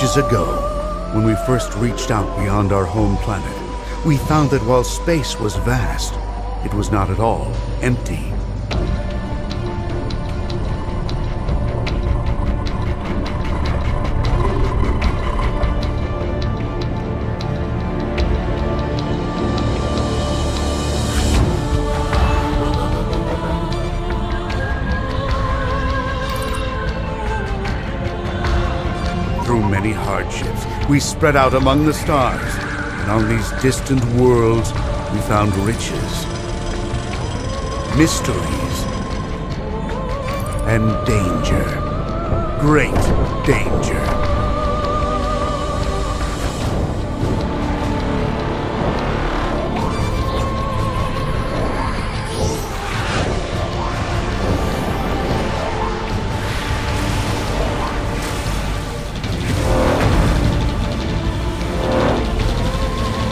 Ages ago, when we first reached out beyond our home planet, we found that while space was vast, it was not at all empty. Through many hardships, we spread out among the stars, and on these distant worlds, we found riches, mysteries, and danger. Great danger.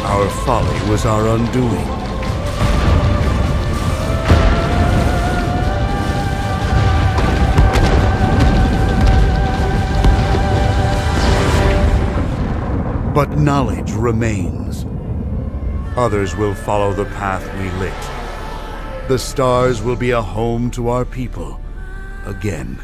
Our folly was our undoing. But knowledge remains. Others will follow the path we lit. The stars will be a home to our people again.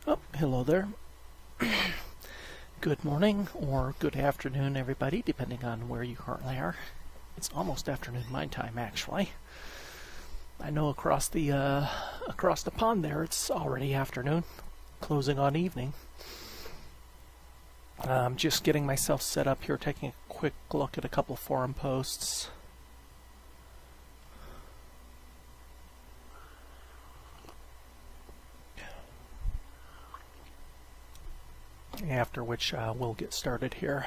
Oh, hello there. Good morning or good afternoon, everybody, depending on where you currently are. It's almost afternoon my time, actually. I know across the pond there, it's already afternoon, closing on evening. I'm just getting myself set up here, taking a quick look at a couple forum posts. After which we'll get started here.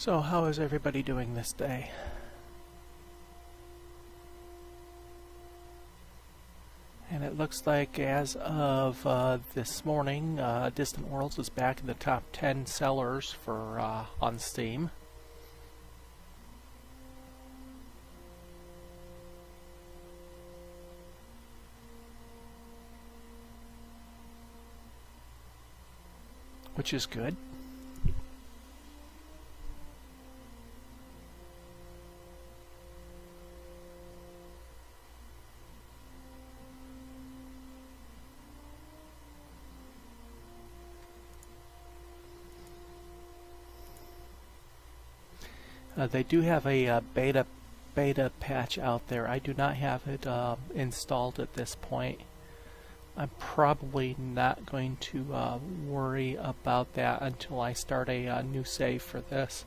So how is everybody doing this day? And it looks like as of this morning, Distant Worlds is back in the top 10 sellers for on Steam. Which is good. They do have a beta patch out there. I do not have it installed at this point. I'm probably not going to worry about that until I start a new save for this.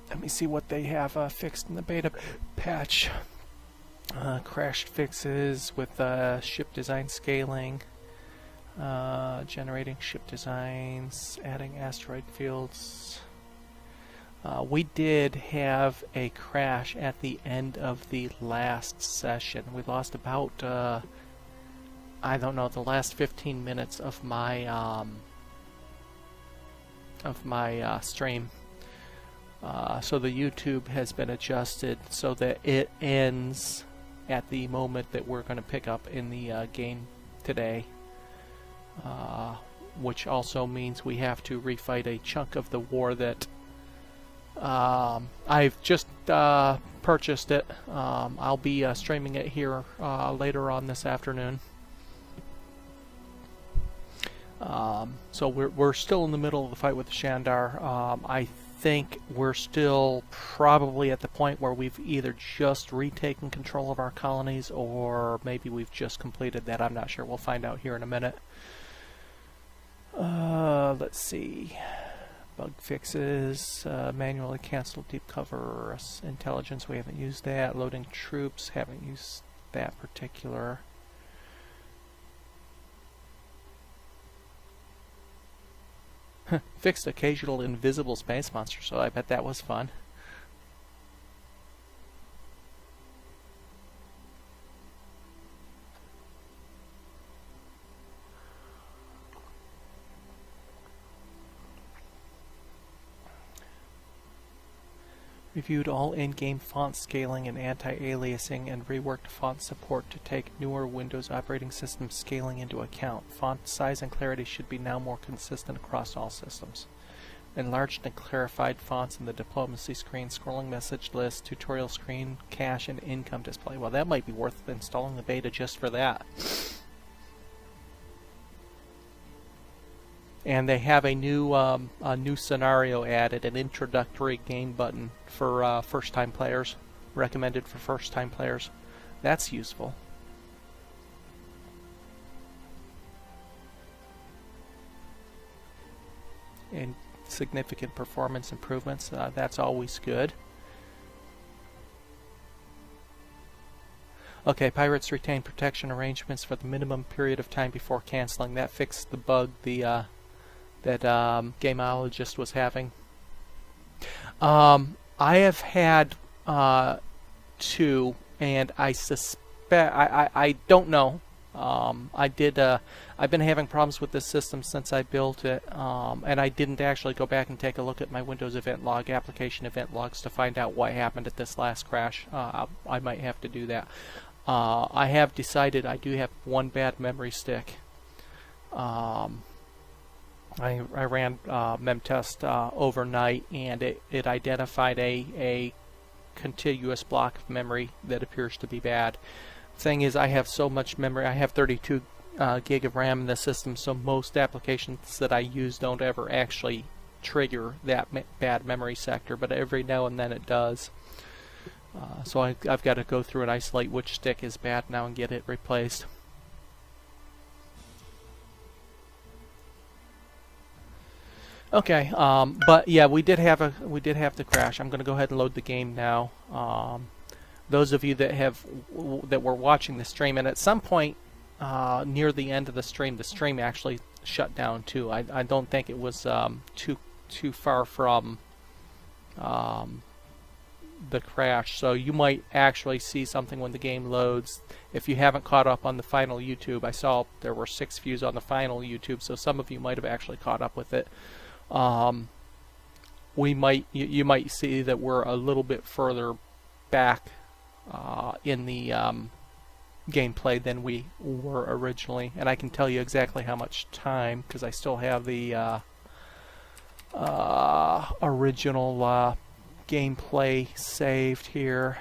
Let me see what they have fixed in the beta patch. Crashed fixes with ship design scaling, generating ship designs, adding asteroid fields. We did have a crash at the end of the last session. We lost about I don't know, the last 15 minutes of my stream. So the YouTube has been adjusted so that it ends at the moment that we're going to pick up in the game today, which also means we have to refight a chunk of the war that I've just purchased it. I'll be streaming it here later on this afternoon. So we're still in the middle of the fight with the Shandar. I think we're still probably at the point where we've either just retaken control of our colonies or maybe we've just completed that. I'm not sure. We'll find out here in a minute. Let's see. Bug fixes, manually cancel deep cover intelligence. We haven't used that. Loading troops. Haven't used that particular. Fixed occasional invisible space monster, so I bet that was fun. Reviewed all in-game font scaling and anti-aliasing and reworked font support to take newer Windows operating system scaling into account. Font size and clarity should be now more consistent across all systems. Enlarged and clarified fonts in the diplomacy screen, scrolling message list, tutorial screen, cache, and income display. Well, that might be worth installing the beta just for that. And they have a new scenario added, an introductory game button for first-time players, recommended for first-time players. That's useful. And significant performance improvements. That's always good. Okay, pirates retain protection arrangements for the minimum period of time before canceling. That fixed the bug that Gameologist was having. I have had two, and I suspect I don't know. I've been having problems with this system since I built it, and I didn't actually go back and take a look at my Windows event log, application event logs, to find out what happened at this last crash. I might have to do that. I have decided I do have one bad memory stick. I ran memtest overnight, and it identified a contiguous block of memory that appears to be bad. Thing is, I have so much memory. I have 32 gig of RAM in the system, so most applications that I use don't ever actually trigger that bad memory sector, but every now and then it does. So I've got to go through and isolate which stick is bad now and get it replaced. Okay, but yeah, we did have the crash. I'm going to go ahead and load the game now. Those of you that were watching the stream, and at some point near the end of the stream actually shut down too. I don't think it was too far from the crash. So you might actually see something when the game loads. If you haven't caught up on the final YouTube, I saw there were 6 views on the final YouTube, so some of you might have actually caught up with it. You might see that we're a little bit further back in the gameplay than we were originally, and I can tell you exactly how much time because I still have the original gameplay saved here.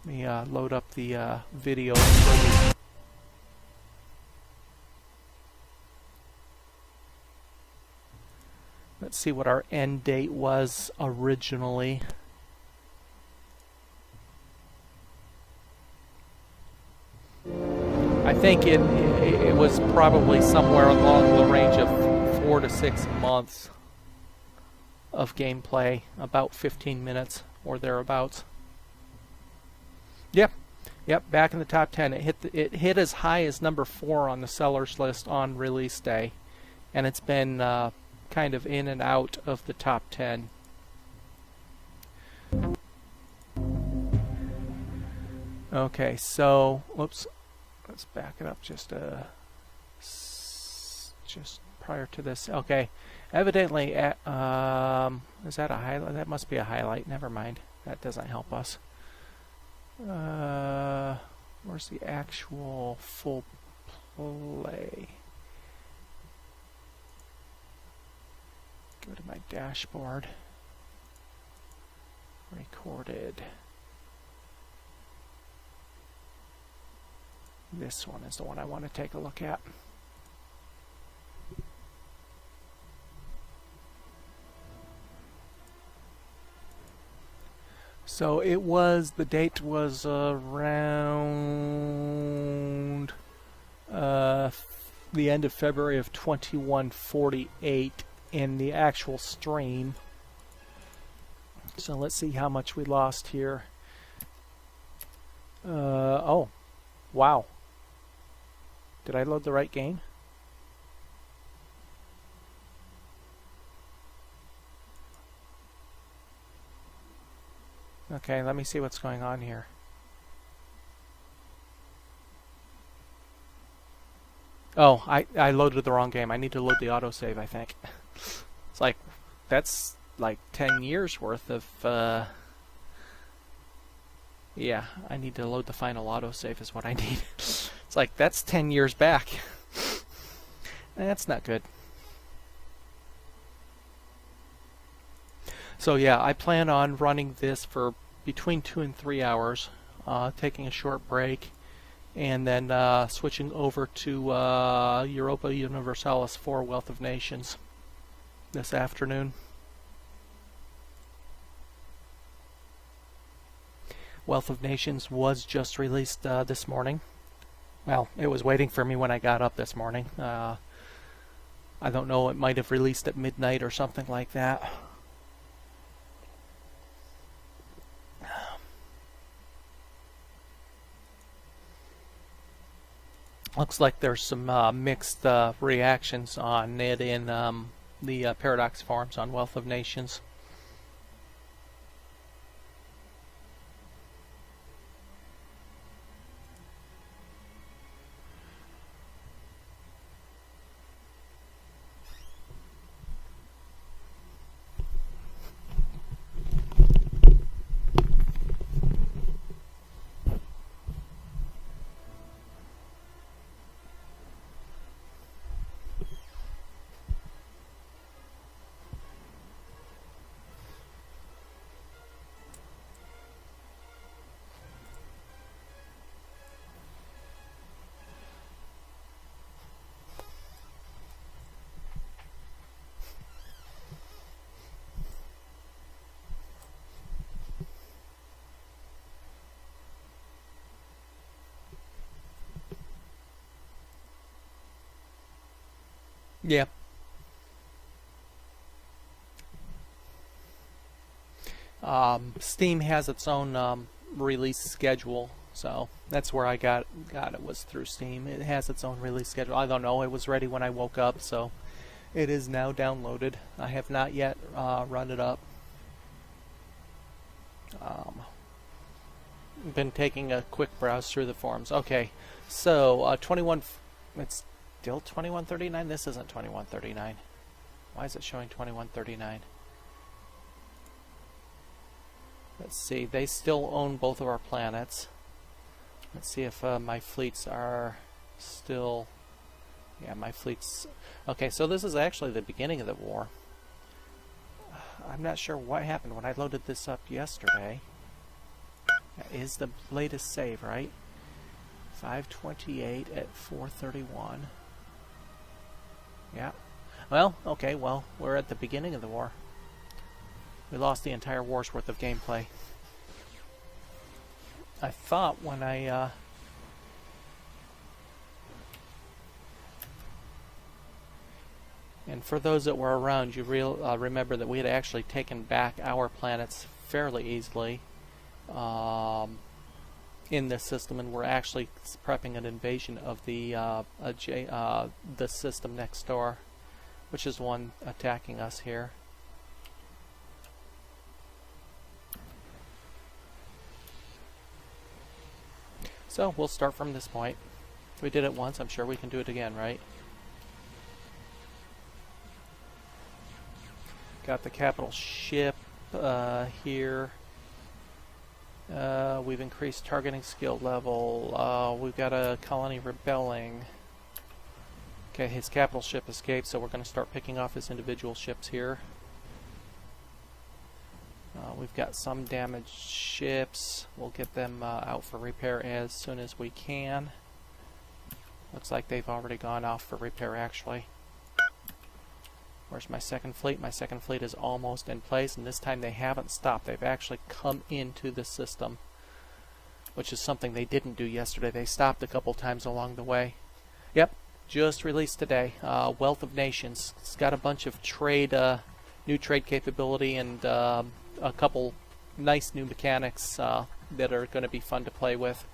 Let me load up the video. Let's see what our end date was originally. I think it was probably somewhere along the range of 4 to 6 months of gameplay, about 15 minutes or thereabouts. Yep, back in the top 10. It hit as high as number 4 on the sellers list on release day, and it's been kind of in and out of the top 10. Okay, so whoops, let's back it up just prior to this. Okay, evidently, is that a highlight? That must be a highlight. Never mind. That doesn't help us. Where's the actual full play? Go to my dashboard. Recorded. This one is the one I want to take a look at. So the date was around the end of February of 2148 in the actual stream. So let's see how much we lost here. Oh, wow. Did I load the right game? Okay, let me see what's going on here. Oh, I loaded the wrong game. I need to load the autosave, I think. It's like, that's like 10 years worth of, yeah, I need to load the final autosave is what I need. It's like, that's 10 years back. That's not good. So yeah, I plan on running this for between 2 and 3 hours, taking a short break, and then switching over to Europa Universalis 4 Wealth of Nations this afternoon. Wealth of Nations was just released this morning. Well, it was waiting for me when I got up this morning. I don't know, it might have released at midnight or something like that. Looks like there's some mixed reactions on it in the Paradox forums on Wealth of Nations. Yeah. Steam has its own release schedule, so that's where I got it, was through Steam. It has its own release schedule. I don't know, it was ready when I woke up, so it is now downloaded. I have not yet run it up. Been taking a quick browse through the forums. Okay, so 21. It's still 2139. This isn't 2139. Why is it showing 2139? Let's see. They still own both of our planets. Let's see if my fleets are still. Yeah, my fleets. Okay, so this is actually the beginning of the war. I'm not sure what happened when I loaded this up yesterday. That is the latest save, right? 528 at 431. Yeah. Well, okay, well, we're at the beginning of the war. We lost the entire war's worth of gameplay. I thought when I... And for those that were around, you remember that we had actually taken back our planets fairly easily in this system, and we're actually prepping an invasion of the system next door, which is one attacking us here. So we'll start from this point. We did it once, I'm sure we can do it again, right? Got the capital ship here. We've increased targeting skill level. We've got a colony rebelling. Okay, his capital ship escaped, so we're going to start picking off his individual ships here. We've got some damaged ships. We'll get them out for repair as soon as we can. Looks like they've already gone off for repair, actually. Where's my second fleet? My second fleet is almost in place, and this time they haven't stopped. They've actually come into the system, which is something they didn't do yesterday. They stopped a couple times along the way. Yep, just released today. Wealth of Nations. It's got a bunch of trade, new trade capability, and a couple nice new mechanics that are going to be fun to play with.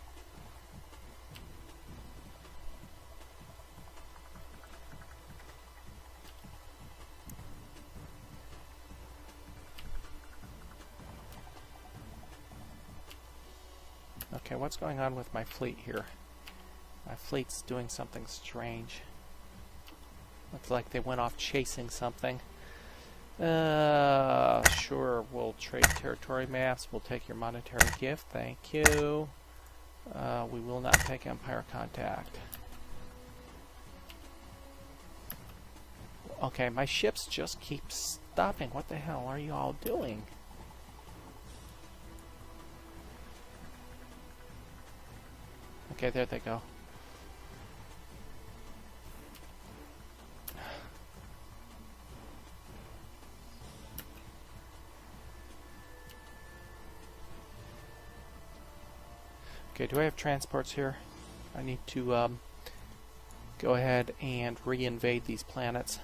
Okay, what's going on with my fleet here? My fleet's doing something strange. Looks like they went off chasing something. Sure, we'll trade territory maps. We'll take your monetary gift. Thank you. We will not take Empire contact. Okay, my ships just keep stopping. What the hell are you all doing? Okay, there they go. Okay, do I have transports here? I need to go ahead and re-invade these planets.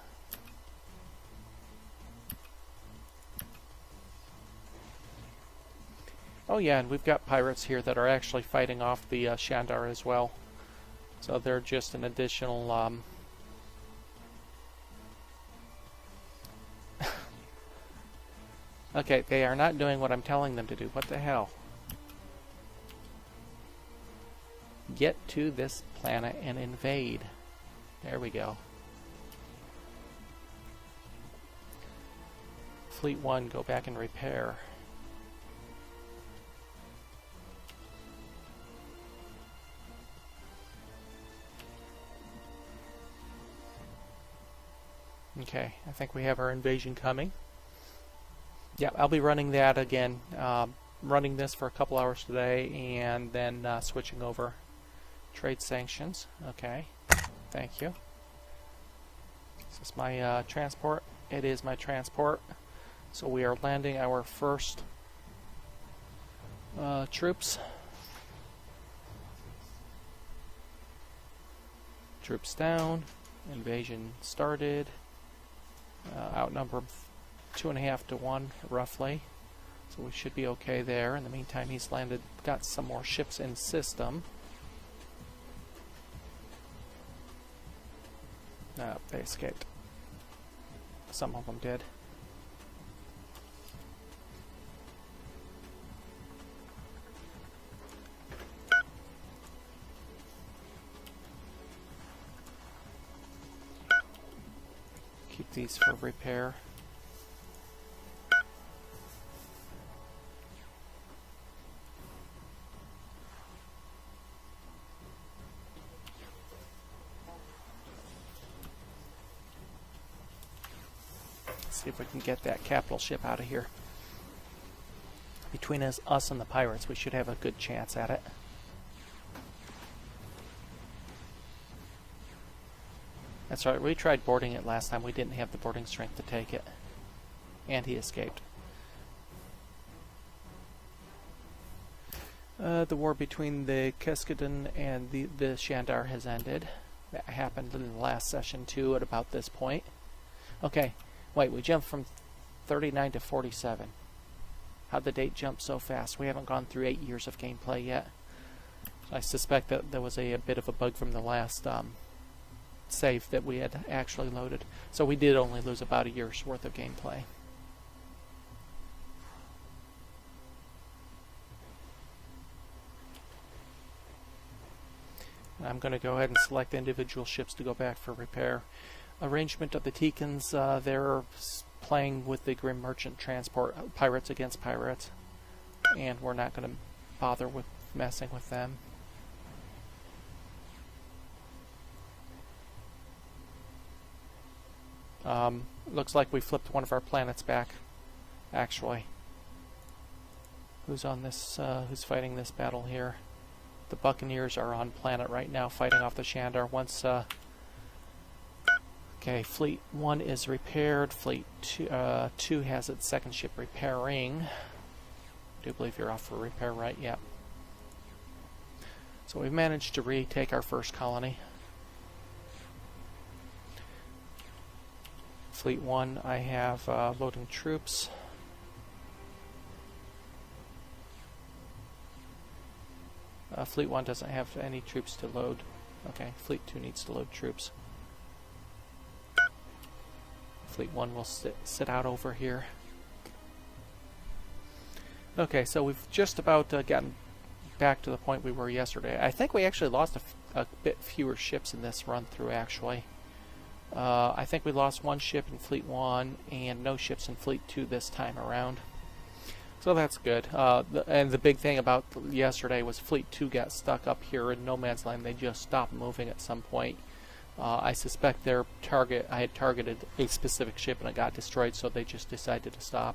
Oh yeah, and we've got pirates here that are actually fighting off the Shandar as well. So they're just an additional... Okay, they are not doing what I'm telling them to do. What the hell? Get to this planet and invade. There we go. Fleet 1, go back and repair. Okay, I think we have our invasion coming. Yeah, I'll be running that again. Running this for a couple hours today, and then switching over. Trade sanctions. Okay, thank you. Is this my transport? It is my transport. So we are landing our first troops. Troops down. Invasion started. Outnumbered 2.5 to 1 roughly, so we should be okay there. In the meantime, he's got some more ships in system. They escaped. Some of them did. these for repair. See if we can get that capital ship out of here. Between us and the pirates, we should have a good chance at it. That's right, we tried boarding it last time. We didn't have the boarding strength to take it. And he escaped. The war between the Keskadon and the Shandar has ended. That happened in the last session too at about this point. Okay, wait, we jumped from 39 to 47. How'd the date jump so fast? We haven't gone through 8 years of gameplay yet. I suspect that there was a bit of a bug from the last save that we had actually loaded. So we did only lose about a year's worth of gameplay. I'm going to go ahead and select individual ships to go back for repair. Arrangement of the Teekans, they're playing with the Grim Merchant transport, pirates against pirates, and we're not going to bother with messing with them. Looks like we flipped one of our planets back, actually. Who's on this, who's fighting this battle here? The Buccaneers are on planet right now, fighting off the Shandar. Once, okay, Fleet 1 is repaired. Fleet 2 has its second ship repairing. I do believe you're off for repair, right? Yeah. So we've managed to retake our first colony. Fleet 1, I have loading troops. Fleet 1 doesn't have any troops to load. Okay, Fleet 2 needs to load troops. Fleet 1 will sit out over here. Okay, so we've just about gotten back to the point we were yesterday. I think we actually lost a bit fewer ships in this run through, actually. I think we lost one ship in Fleet 1 and no ships in Fleet 2 this time around. So that's good. And the big thing about yesterday was Fleet 2 got stuck up here in no man's land. They just stopped moving at some point. I suspect their target, I had targeted a specific ship and it got destroyed, so they just decided to stop.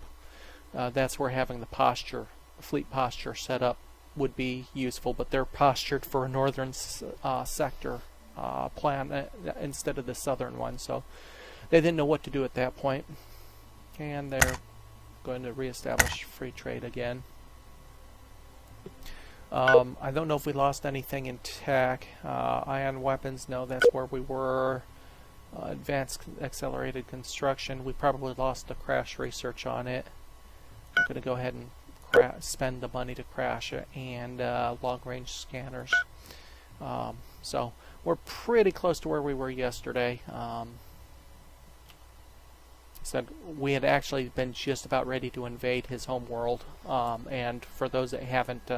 That's where having the posture, fleet posture set up would be useful, but they're postured for a northern sector plan instead of the southern one, so they didn't know what to do at that point. And they're going to reestablish free trade again. I don't know if we lost anything in tech. Ion weapons, no, that's where we were. Advanced accelerated construction, we probably lost the crash research on it. I'm going to go ahead and spend the money to crash it, and long-range scanners. So we're pretty close to where we were yesterday. Said we had actually been just about ready to invade his home world, and for those that haven't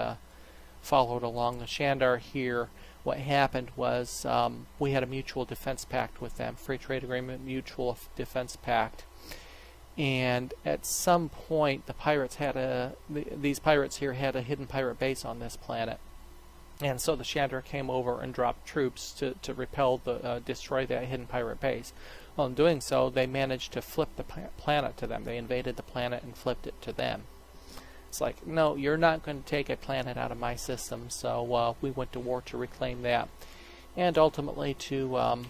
followed along the Shandar here, what happened was we had a mutual defense pact with them, free trade agreement, mutual defense pact, and at some point the pirates had these pirates here had a hidden pirate base on this planet, and so the Shandar came over and dropped troops to repel destroy that hidden pirate base. Well, in doing so, they managed to flip the planet to them. They invaded the planet and flipped it to them. It's like, no, you're not going to take a planet out of my system, so we went to war to reclaim that. And ultimately to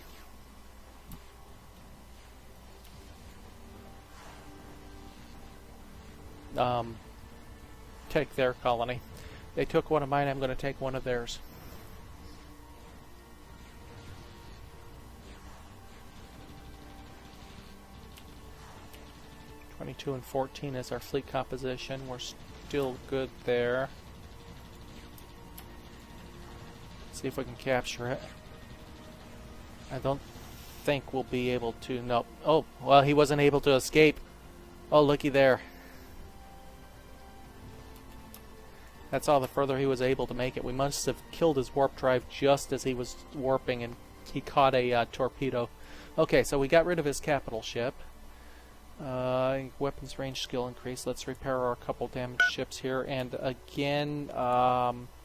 take their colony. They took one of mine, I'm going to take one of theirs. (22 and 14 is our fleet composition. We're still good there. See if we can capture it. I don't think we'll be able to. Nope. Oh, well, he wasn't able to escape. Oh, looky there. That's all the further he was able to make it. We must have killed his warp drive just as he was warping, and he caught a torpedo. Okay, so we got rid of his capital ship. Weapons range skill increase. Let's repair our couple damaged ships here. And again,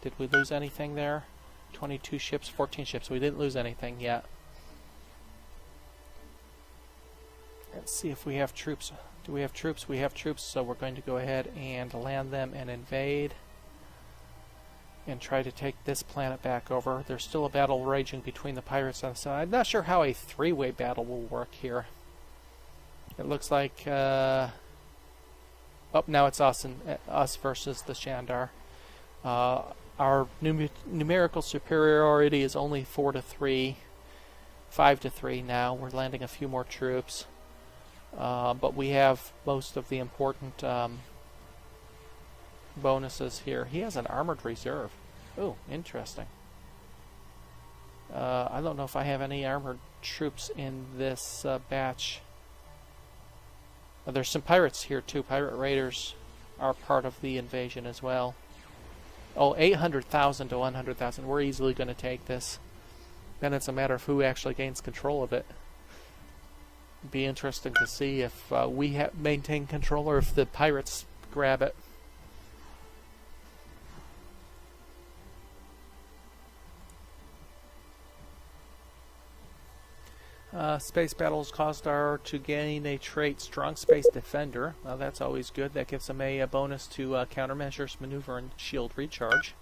did we lose anything there? 22 ships, 14 ships. We didn't lose anything yet. Let's see if we have troops. Do we have troops? We have troops, so we're going to go ahead and land them and invade. And try to take this planet back over. There's still a battle raging between the pirates on the side. I'm not sure how a three-way battle will work here. It looks like, oh, now it's us versus the Shandar. Our numerical superiority is only 4-3, 5-3 now. We're landing a few more troops, but we have most of the important bonuses here. He has an armored reserve. Oh, interesting. I don't know if I have any armored troops in this batch. There's some pirates here too. Pirate raiders are part of the invasion as well. Oh, 800,000 to 100,000. We're easily going to take this. Then it's a matter of who actually gains control of it. It'd be interesting to see if we maintain control or if the pirates grab it. Space battles caused our to gain a trait Strong Space Defender. Well, that's always good. That gives them a bonus to countermeasures, maneuver, and shield recharge.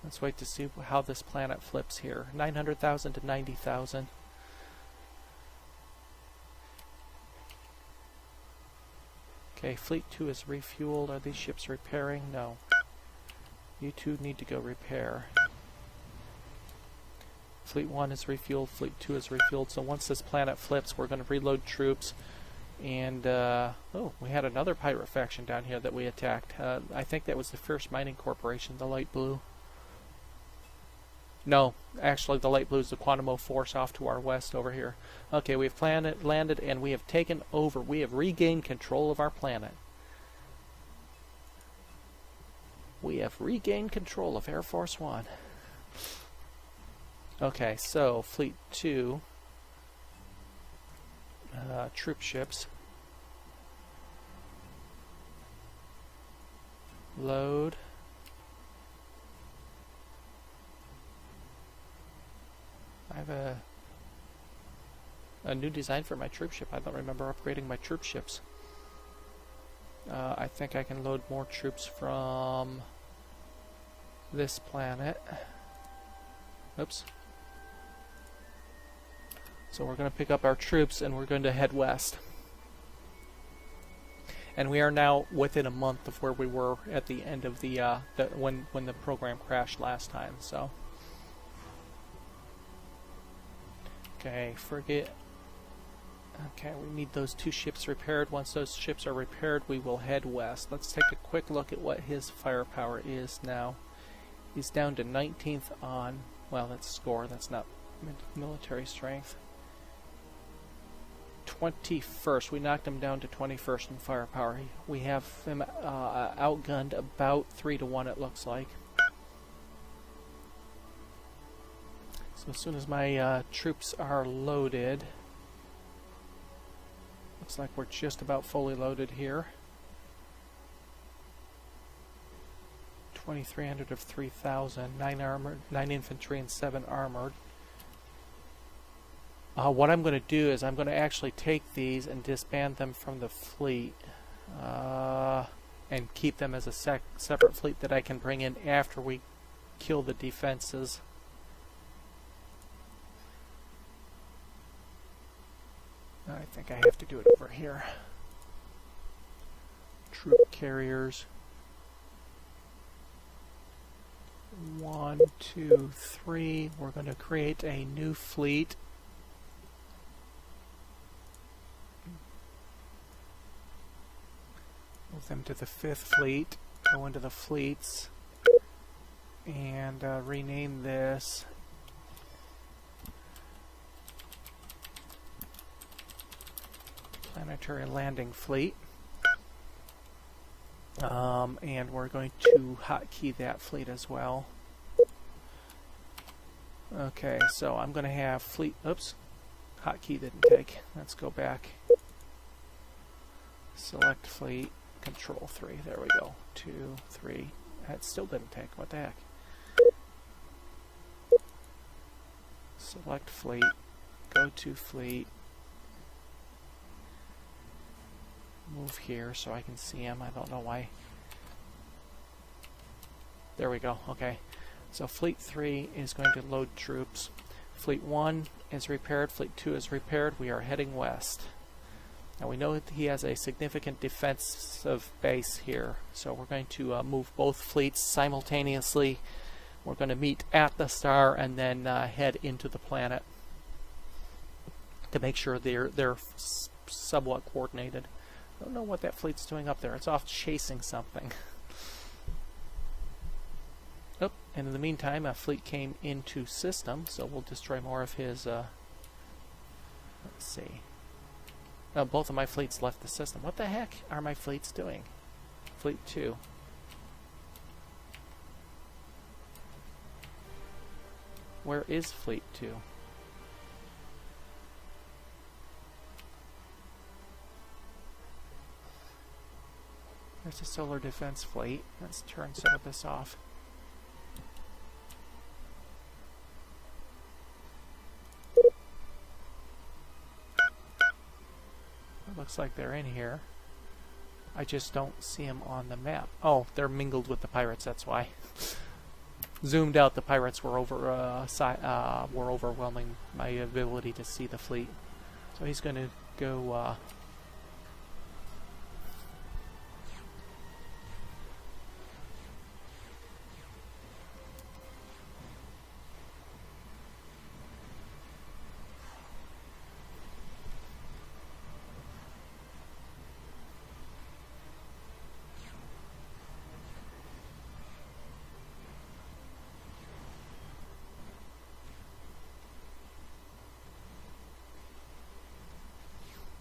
Let's wait to see how this planet flips here. 900,000 to 90,000. Okay, Fleet 2 is refueled. Are these ships repairing? No. You two need to go repair. Fleet 1 is refueled, Fleet 2 is refueled, so once this planet flips, we're going to reload troops. And, oh, we had another pirate faction down here that we attacked. I think that was the First Mining Corporation, the light blue. No, actually the light blue is the Quantimo Force off to our west over here. Okay, we've landed, and we have taken over. We have regained control of our planet. We have regained control of Air Force One. Okay, so Fleet 2, troop ships, load, I have a new design for my troop ship. I don't remember upgrading my troop ships. I think I can load more troops from this planet. Oops. So we're going to pick up our troops and we're going to head west. And we are now within a month of where we were at the end of the when the program crashed last time. So okay, frigate. Okay, we need those two ships repaired. Once those ships are repaired, we will head west. Let's take a quick look at what his firepower is now. He's down to 19th on, well, that's score, that's not military strength. 21st, we knocked him down to 21st in firepower. We have him outgunned about 3-1, it looks like. So as soon as my troops are loaded, looks like we're just about fully loaded here. 2,300 of 3,000, 9 armored, 9 infantry, and 7 armored. What I'm going to do is I'm going to actually take these and disband them from the fleet and keep them as a separate fleet that I can bring in after we kill the defenses. I think I have to do it over here. Troop carriers. 1, 2, 3. We're going to create a new fleet. Move them to the 5th fleet. Go into the fleets. And rename this Planetary Landing Fleet. And we're going to hotkey that fleet as well. Okay, so I'm going to have fleet... Oops. Hotkey didn't take. Let's go back. Select fleet. Control 3. There we go. 2, 3. That still didn't take. What the heck? Select fleet. Go to fleet. Move here so I can see him. I don't know why. There we go. Okay. So Fleet 3 is going to load troops. Fleet 1 is repaired. Fleet 2 is repaired. We are heading west. Now we know that he has a significant defensive base here. So we're going to move both fleets simultaneously. We're going to meet at the star and then head into the planet to make sure they're somewhat coordinated. I don't know what that fleet's doing up there. It's off chasing something. Oh, and in the meantime, a fleet came into system, so we'll destroy more of his, let's see. Oh, both of my fleets left the system. What the heck are my fleets doing? Fleet 2. Where is Fleet 2? There's a solar defense fleet. Let's turn some of this off. It looks like they're in here. I just don't see them on the map. Oh, they're mingled with the pirates, that's why. Zoomed out, the pirates were overwhelming my ability to see the fleet. So he's going to go...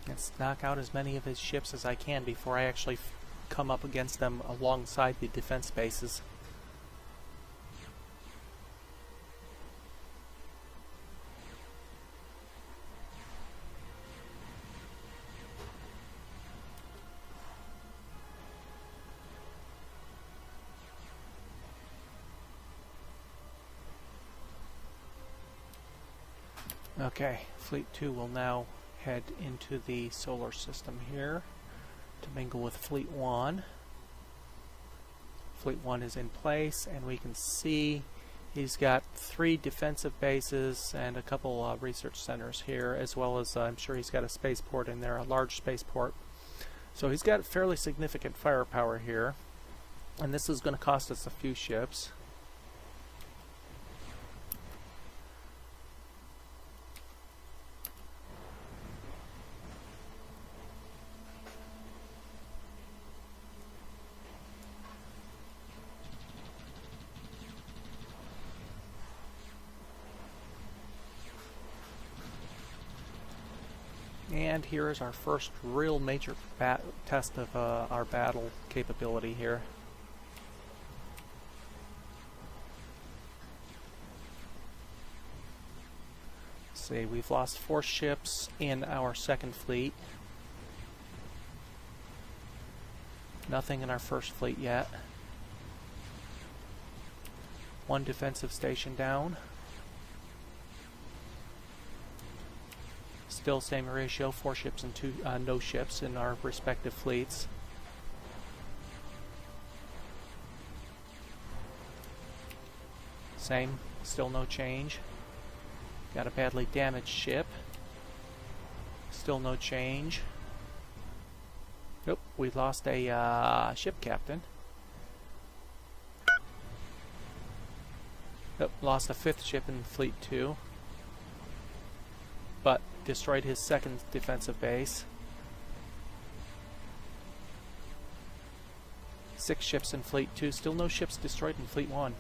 Let's knock out as many of his ships as I can before I actually come up against them alongside the defense bases. Okay, Fleet 2 will now head into the solar system here to mingle with Fleet 1. Fleet 1 is in place, and we can see he's got 3 defensive bases and a couple research centers here, as well as I'm sure he's got a spaceport in there, a large spaceport. So he's got fairly significant firepower here, and this is going to cost us a few ships. And here is our first real major test of our battle capability here. Let's see, we've lost 4 ships in our second fleet. Nothing in our first fleet yet. 1 defensive station down. Still same ratio, 4 ships and 2 no ships in our respective fleets. Same, still no change. Got a badly damaged ship. Still no change. Nope, we lost a ship captain. Nope, lost a 5th ship in Fleet 2. But destroyed his second defensive base. 6 ships in Fleet 2. Still no ships destroyed in Fleet 1.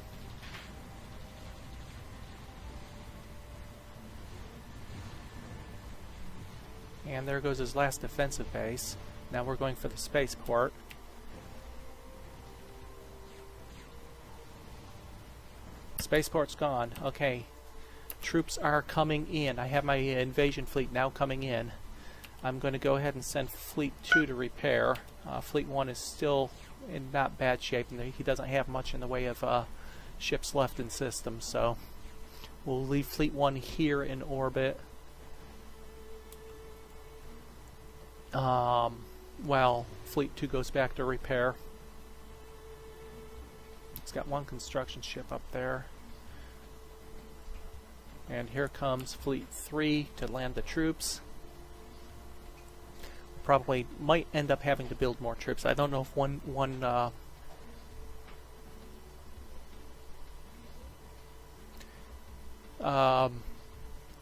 And there goes his last defensive base. Now we're going for the spaceport. Spaceport's gone. Okay. troops are coming in. I have my invasion fleet now coming in. I'm going to go ahead and send Fleet 2 to repair. Fleet 1 is still in not bad shape, and he doesn't have much in the way of ships left in system, so we'll leave Fleet 1 here in orbit. While Fleet 2 goes back to repair. It's got one construction ship up there. And here comes Fleet 3 to land the troops. Probably might end up having to build more troops. I don't know if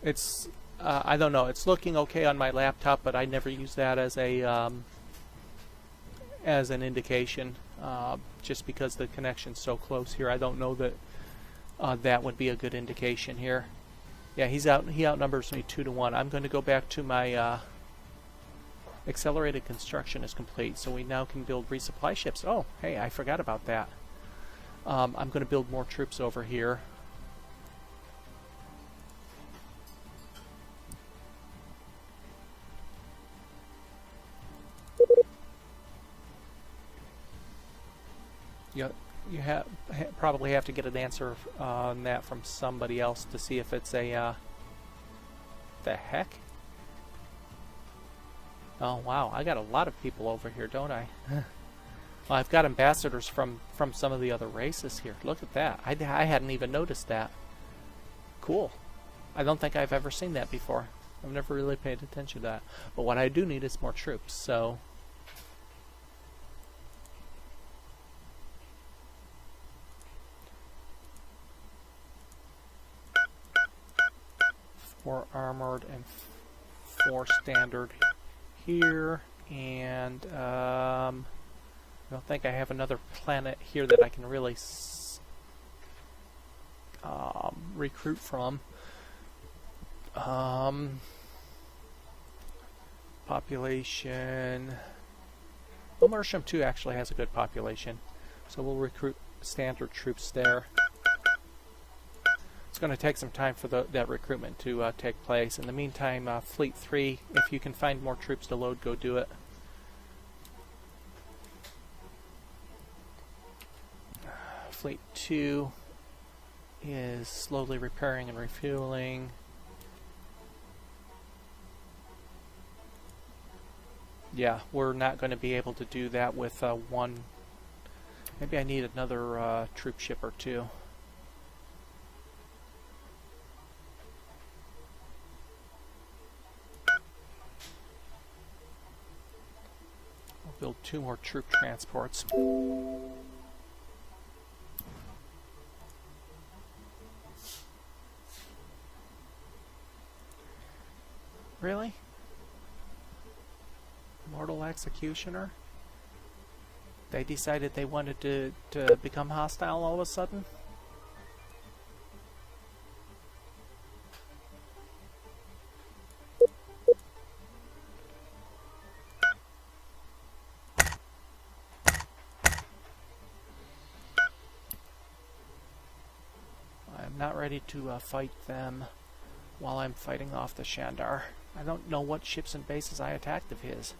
it's I don't know. It's looking okay on my laptop, but I never use that as a as an indication, just because the connection's so close here. I don't know that that would be a good indication here. Yeah, he outnumbers me 2-1. I'm going to go back to my accelerated construction is complete, so we now can build resupply ships. Oh, hey, I forgot about that. I'm going to build more troops over here. You probably have to get an answer on that from somebody else to see if it's a the heck? Oh wow, I got a lot of people over here, don't I? Well, I've got ambassadors from some of the other races here. Look at that. I hadn't even noticed that. Cool. I don't think I've ever seen that before. I've never really paid attention to that. But what I do need is more troops, so... Four armored and 4 standard here, and I don't think I have another planet here that I can really recruit from. Population. Well, Mersham 2 actually has a good population, so we'll recruit standard troops there. It's going to take some time for that recruitment to take place. In the meantime, Fleet 3, if you can find more troops to load, go do it. Fleet 2 is slowly repairing and refueling. Yeah, we're not going to be able to do that with one. Maybe I need another troop ship or two. Build 2 more troop transports. Really? Mortal Executioner? They decided they wanted to become hostile all of a sudden? Not ready to fight them while I'm fighting off the Shandar. I don't know what ships and bases I attacked of his.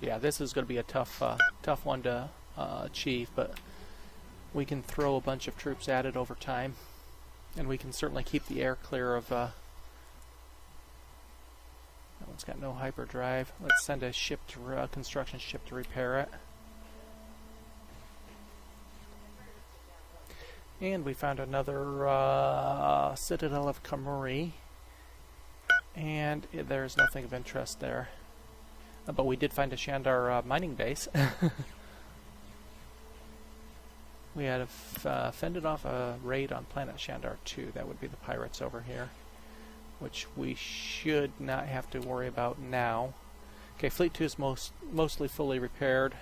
Yeah, this is going to be a tough one to achieve, but we can throw a bunch of troops at it over time, and we can certainly keep the air clear of that one's got no hyperdrive. Let's send a ship to construction ship to repair it. And we found another Citadel of Kamuri, and there's nothing of interest there. But we did find a Shandar mining base. We had fended off a raid on planet Shandar 2. That would be the pirates over here, which we should not have to worry about now. Okay, Fleet 2 is mostly fully repaired.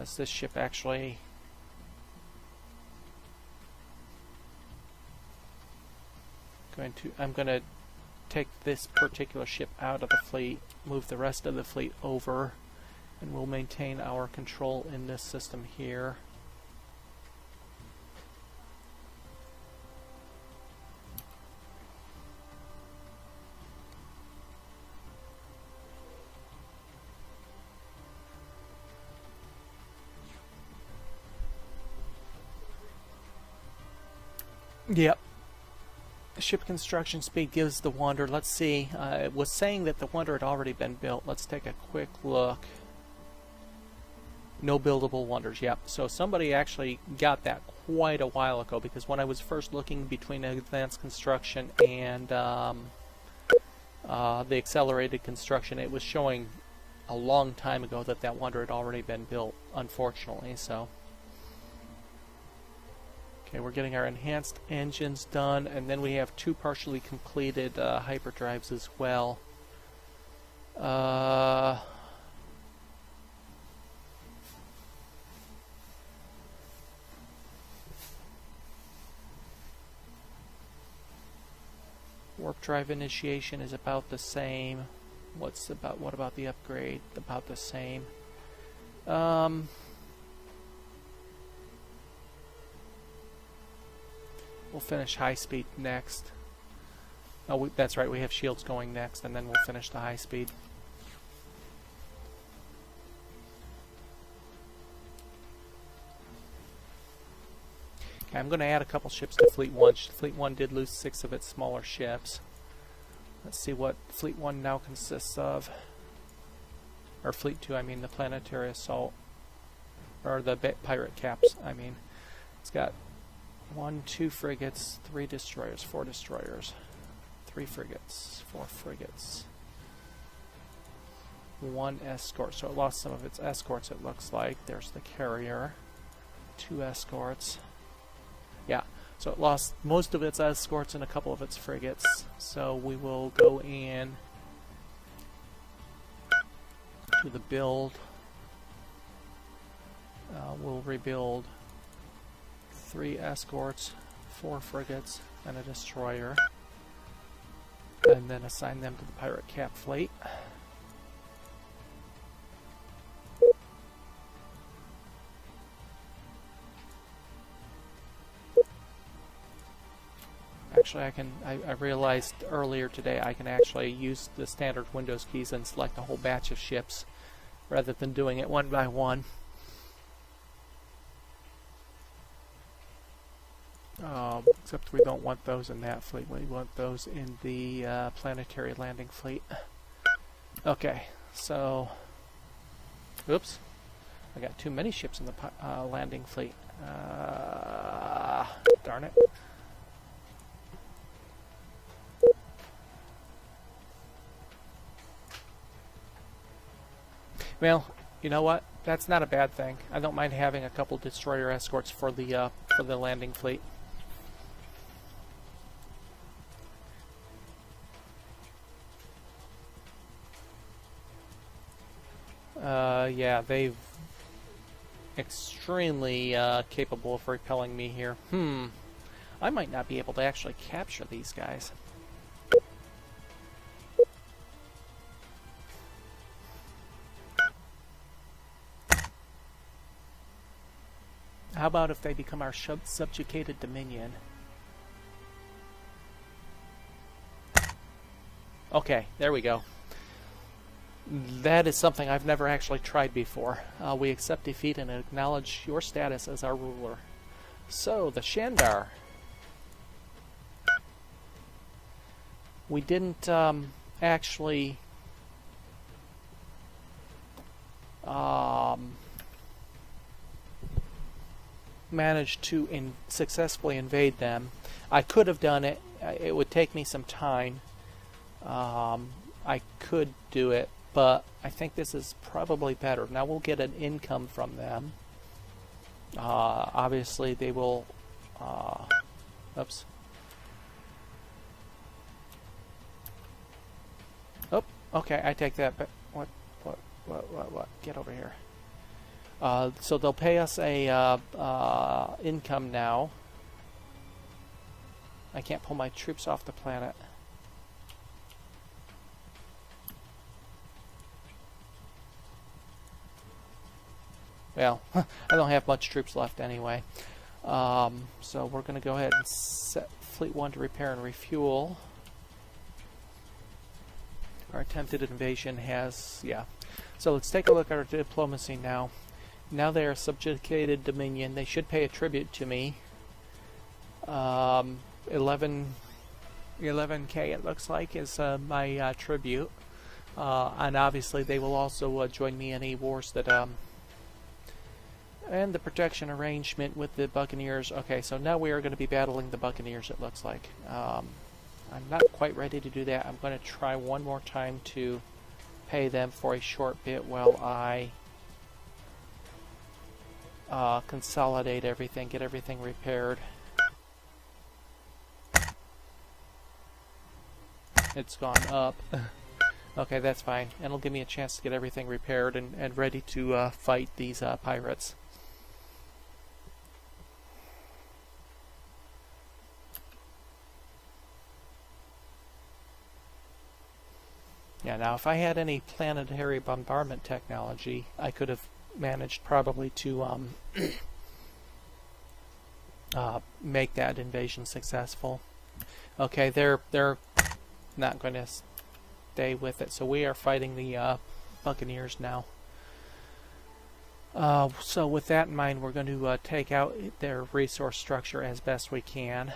Is this ship actually... I'm going to take this particular ship out of the fleet, move the rest of the fleet over, and we'll maintain our control in this system here. Yep. Ship construction speed gives the Wonder. Let's see. It was saying that the Wonder had already been built. Let's take a quick look. No buildable Wonders. Yep. So somebody actually got that quite a while ago, because when I was first looking between advanced construction and the accelerated construction, it was showing a long time ago that that Wonder had already been built, unfortunately. So. Okay, we're getting our enhanced engines done, and then we have 2 partially completed hyperdrives as well. Warp drive initiation is about the same. What about the upgrade? About the same. We'll finish high speed next. Oh, that's right, we have shields going next, and then we'll finish the high speed. Okay, I'm going to add a couple ships to Fleet 1. Fleet 1 did lose 6 of its smaller ships. Let's see what Fleet 1 now consists of. Or Fleet 2, I mean the Planetary Assault. Or the Pirate Caps, I mean. It's got 1, 2 frigates, 3 destroyers, 4 destroyers, 3 frigates, 4 frigates, 1 escort. So it lost some of its escorts, it looks like. There's the carrier. 2 escorts. Yeah, so it lost most of its escorts and a couple of its frigates. So we will go in to the build. We'll rebuild 3 escorts, 4 frigates, and a destroyer, and then assign them to the Pirate Cap fleet. Actually, I realized earlier today I can actually use the standard Windows keys and select a whole batch of ships rather than doing it one by one. Except we don't want those in that fleet. We want those in the planetary landing fleet. Okay, so... Oops. I got too many ships in the landing fleet. Darn it. Well, you know what? That's not a bad thing. I don't mind having a couple destroyer escorts for the landing fleet. Yeah, they've extremely capable of repelling me here. I might not be able to actually capture these guys. How about if they become our subjugated dominion? Okay, there we go. That is something I've never actually tried before. We accept defeat and acknowledge your status as our ruler. So, the Shandar. We didn't actually manage to successfully invade them. I could have done it. It would take me some time. I could do it, but I think this is probably better. Now we'll get an income from them. Obviously they will... oops. Oh, okay, I take that back. What? Get over here. So they'll pay us a income now. I can't pull my troops off the planet. Well, I don't have much troops left anyway. So we're going to go ahead and set Fleet 1 to repair and refuel. Our attempted invasion has, yeah. So let's take a look at our diplomacy now. Now they are subjugated dominion. They should pay a tribute to me. 11K it looks like is my tribute. And obviously they will also join me in any wars that... and the protection arrangement with the Buccaneers. Okay, so now we are going to be battling the Buccaneers, it looks like. I'm not quite ready to do that. I'm going to try one more time to pay them for a short bit while I consolidate everything, get everything repaired. It's gone up. Okay, that's fine. And it'll give me a chance to get everything repaired and ready to fight these pirates. Yeah, now if I had any planetary bombardment technology, I could have managed probably to make that invasion successful. Okay, they're not going to stay with it, so we are fighting the Buccaneers now. So with that in mind, we're going to take out their resource structure as best we can.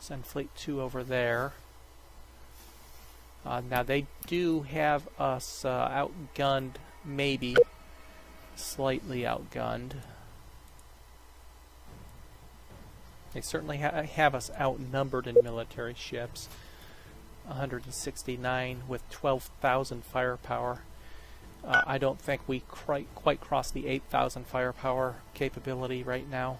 Send Fleet 2 over there. Now they do have us outgunned, maybe slightly outgunned. They certainly have us outnumbered in military ships. 169 with 12,000 firepower. I don't think we quite crossed the 8,000 firepower capability right now.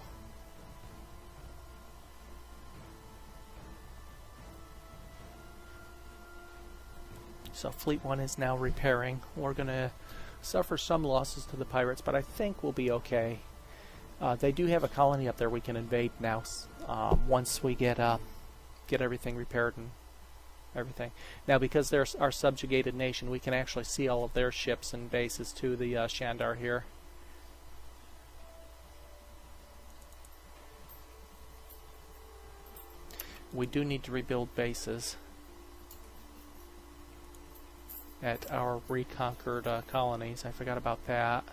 So Fleet 1 is now repairing. We're going to suffer some losses to the pirates, but I think we'll be okay. They do have a colony up there we can invade now once we get everything repaired and everything. Now, because they're our subjugated nation, we can actually see all of their ships and bases to the Shandar here. We do need to rebuild bases at our reconquered colonies. I forgot about that.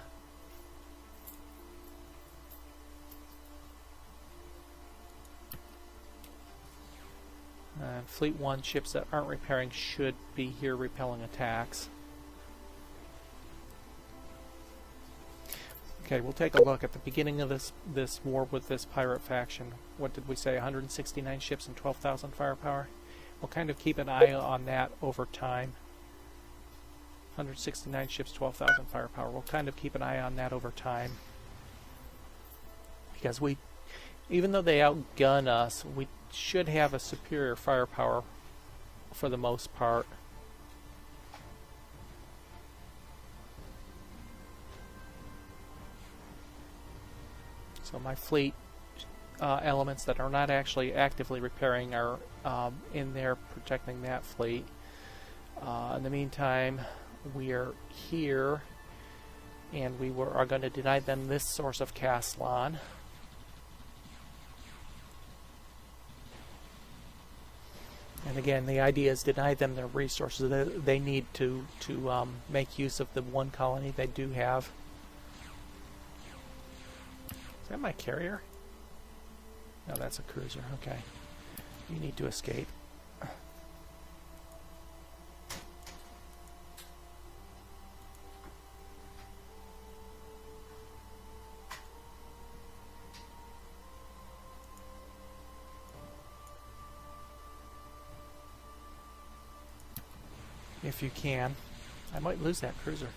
And Fleet 1 ships that aren't repairing should be here repelling attacks. Okay, we'll take a look at the beginning of this war with this pirate faction. What did we say? 169 ships and 12,000 firepower. We'll kind of keep an eye on that over time. 169 ships, 12,000 firepower. We'll kind of keep an eye on that over time. Because even though they outgun us, we should have a superior firepower for the most part. So my fleet elements that are not actually actively repairing are in there protecting that fleet. In the meantime, we are here, and we are going to deny them this source of Castlon. And again, the idea is deny them their resources. They need to make use of the one colony they do have. Is that my carrier? No, that's a cruiser. Okay. You need to escape. If you can. I might lose that cruiser.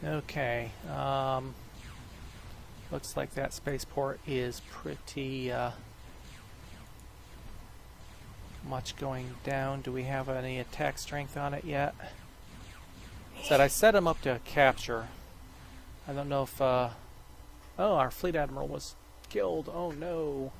Okay. Looks like that spaceport is pretty much going down. Do we have any attack strength on it yet? Said I set them up to capture. I don't know if, oh, our fleet admiral was killed. Oh no.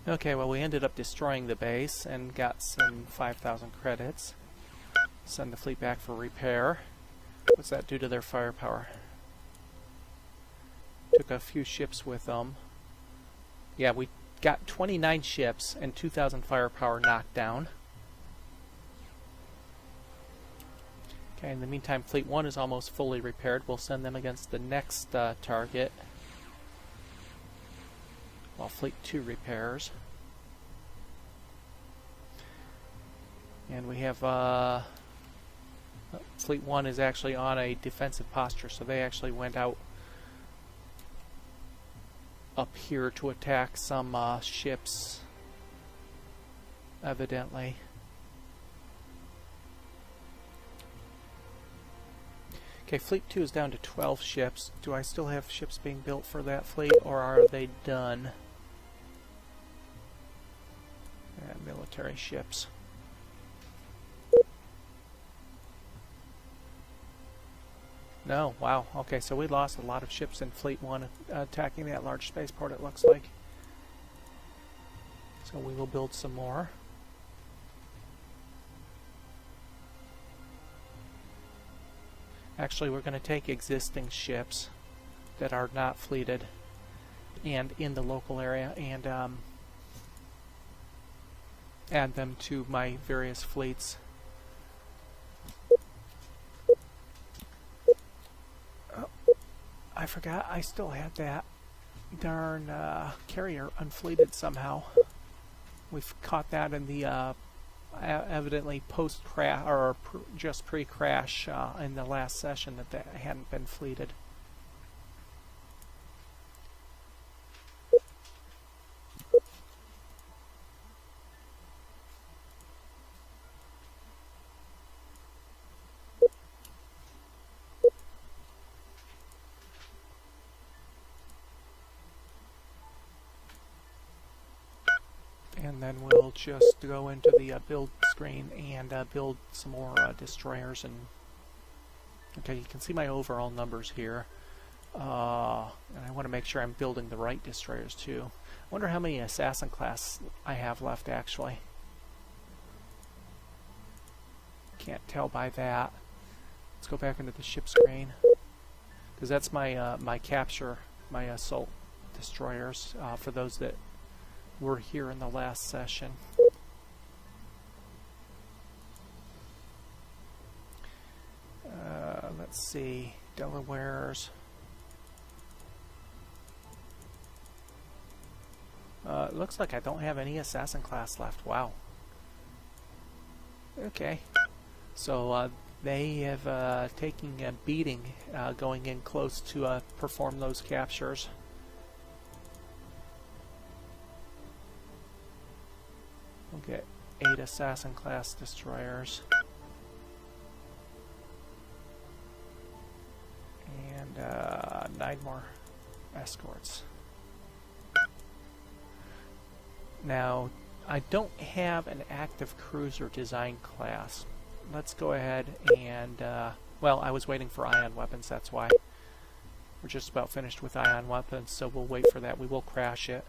Okay, well we ended up destroying the base and got some 5,000 credits. Send the fleet back for repair. What's that do to their firepower? Took a few ships with them. Yeah, we got 29 ships and 2,000 firepower knocked down. Okay, in the meantime, Fleet 1 is almost fully repaired. We'll send them against the next target, while Fleet 2 repairs. And we have Fleet 1 is actually on a defensive posture, so they actually went out up here to attack some ships, evidently. Okay, Fleet 2 is down to 12 ships. Do I still have ships being built for that fleet, or are they done? Military ships. No, wow. Okay, so we lost a lot of ships in Fleet 1 attacking that large spaceport, it looks like. So we will build some more. Actually, we're going to take existing ships that are not fleeted and in the local area and add them to my various fleets. Oh, I forgot I still had that darn carrier unfleeted somehow. We've caught that in the evidently post-crash or just pre-crash in the last session that hadn't been fleeted. And then we'll just go into the build screen and build some more destroyers. And okay, you can see my overall numbers here. And I want to make sure I'm building the right destroyers too. I wonder how many assassin class I have left actually. Can't tell by that. Let's go back into the ship screen, because that's my my capture, my assault destroyers for those that were here in the last session. Let's see, Delawares. It looks like I don't have any assassin class left. Wow. Okay. So they have taken a beating going in close to perform those captures. We'll get 8 assassin class destroyers. And 9 more escorts. Now, I don't have an active cruiser design class. Let's go ahead and, well, I was waiting for ion weapons, that's why. We're just about finished with ion weapons, so we'll wait for that. We will crash it.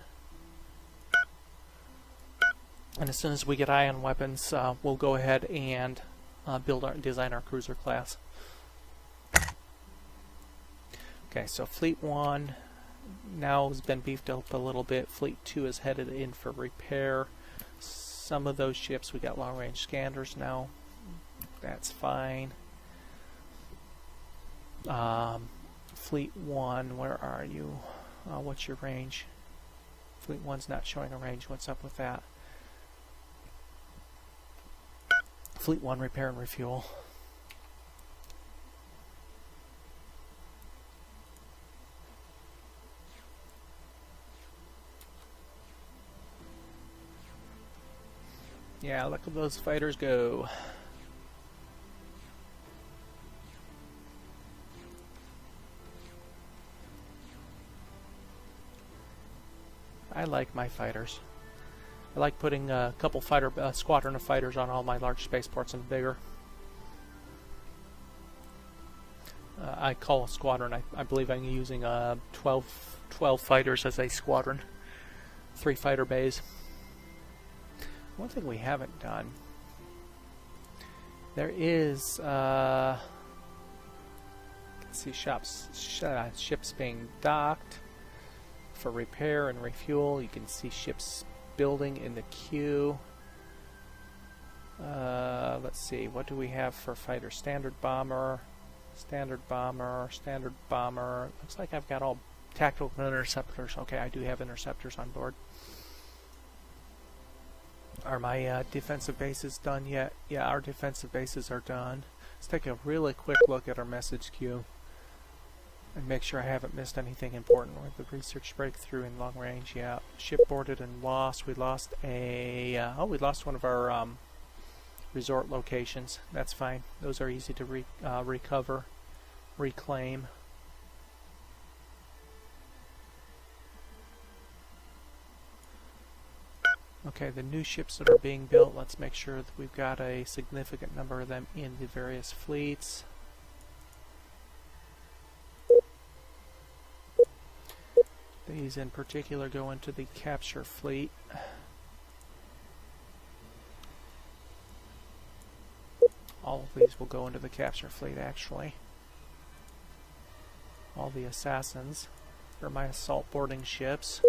And as soon as we get ion weapons, we'll go ahead and design our cruiser class. Okay, so Fleet 1 now has been beefed up a little bit. Fleet 2 is headed in for repair. Some of those ships, we got long-range scanners now. That's fine. Fleet 1, where are you? What's your range? Fleet 1's not showing a range. What's up with that? Fleet 1, repair and refuel. Yeah, look at those fighters go. like my fighters. I like putting a couple squadron of fighters on all my large spaceports and bigger. I call a squadron. I believe I'm using 12 fighters as a squadron. 3 fighter bays. One thing we haven't done. There is, let's see, ships being docked for repair and refuel. You can see ships building in the queue. Let's see, what do we have for fighter? Standard bomber, standard bomber, standard bomber. Looks like I've got all tactical interceptors. Okay, I do have interceptors on board. Are my defensive bases done yet? Yeah, our defensive bases are done. Let's take a really quick look at our message queue and make sure I haven't missed anything important with the research breakthrough in long range. Yeah, ship boarded and lost. We lost we lost one of our resort locations. That's fine. Those are easy to recover, reclaim. Okay, the new ships that are being built, let's make sure that we've got a significant number of them in the various fleets. These in particular go into the capture fleet. All of these will go into the capture fleet, actually. All the assassins are my assault boarding ships.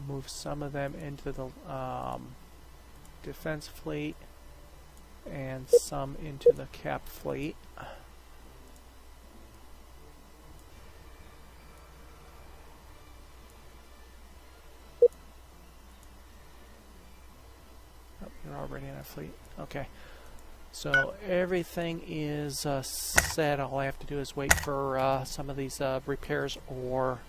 Move some of them into the defense fleet and some into the cap fleet. Oh, you're already in a fleet. Okay. So everything is set. All I have to do is wait for some of these repairs or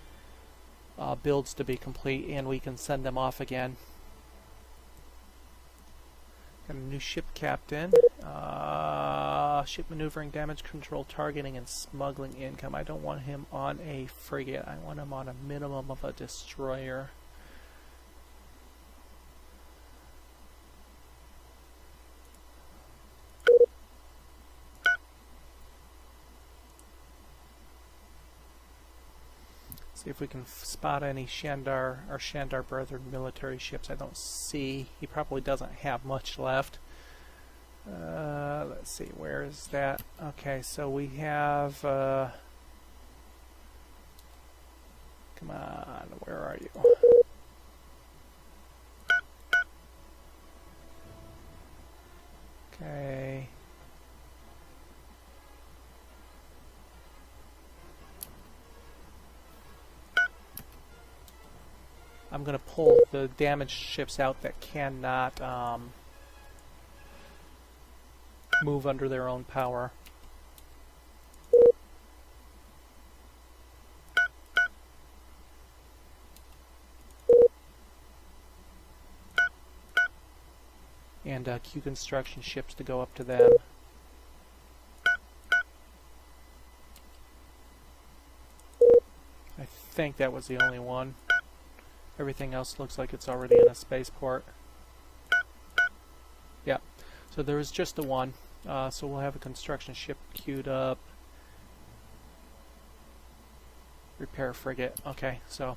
builds to be complete, and we can send them off again. Got a new ship captain. Ship maneuvering, damage control, targeting, and smuggling income. I don't want him on a frigate. I want him on a minimum of a destroyer. See if we can spot any Shandar or Shandar Brethren military ships. I don't see. He probably doesn't have much left. Let's see, where is that? Okay, so we have... come on, where are you? Okay. I'm going to pull the damaged ships out that cannot move under their own power. And Q construction ships to go up to them. I think that was the only one. Everything else looks like it's already in a spaceport. Yeah, so there is just the one. So we'll have a construction ship queued up. Repair frigate. Okay, so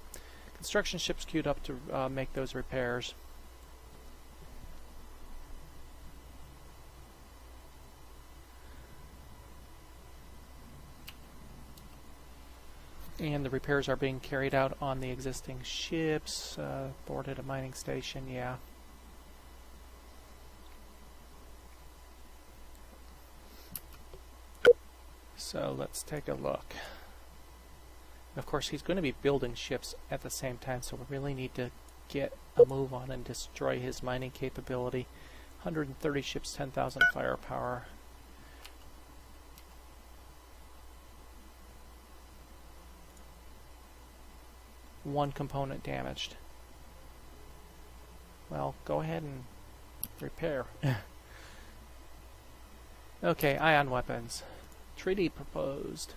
construction ships queued up to make those repairs. And the repairs are being carried out on the existing ships. Boarded a mining station, yeah. So let's take a look. Of course, he's going to be building ships at the same time, so we really need to get a move on and destroy his mining capability. 130 ships, 10,000 firepower. One component damaged. Well, go ahead and repair. Okay, ion weapons. Treaty proposed.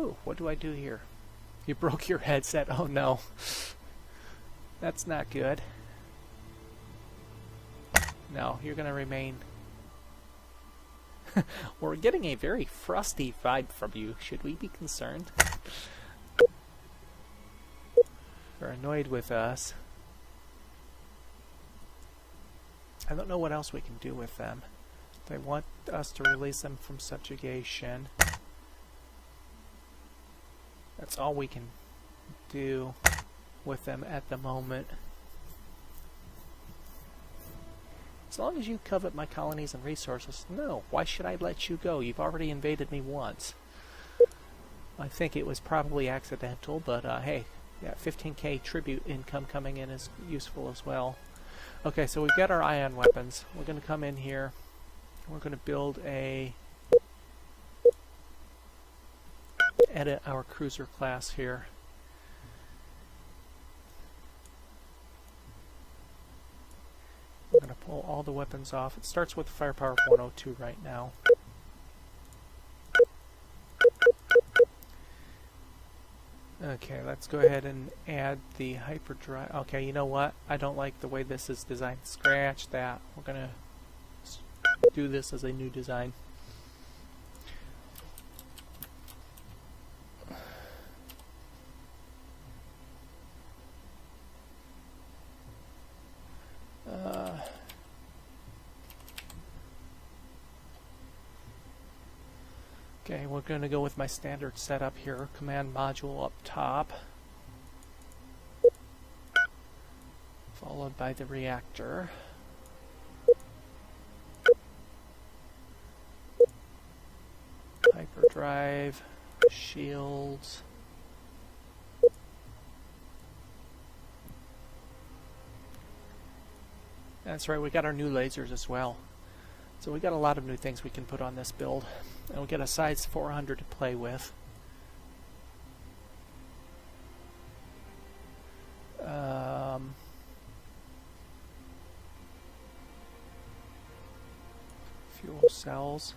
Ooh, what do I do here? You broke your headset. Oh no. That's not good. No, you're going to remain. We're getting a very frosty vibe from you. Should we be concerned? You're annoyed with us. I don't know what else we can do with them. They want us to release them from subjugation. That's all we can do with them at the moment. As long as you covet my colonies and resources, no, why should I let you go? You've already invaded me once. I think it was probably accidental, but hey, yeah, 15k tribute income coming in is useful as well. Okay, so we've got our ion weapons. We're going to come in here. We're going to build edit our cruiser class here. I'm going to pull all the weapons off. It starts with firepower of 102 right now. Okay, let's go ahead and add the hyperdrive. Okay, you know what? I don't like the way this is designed. Scratch that. We're going to do this as a new design. Okay, we're going to go with my standard setup here. Command module up top, followed by the reactor. Hyperdrive, shields. That's right, we got our new lasers as well. So we got a lot of new things we can put on this build. And we get a size 400 to play with. Fuel cells.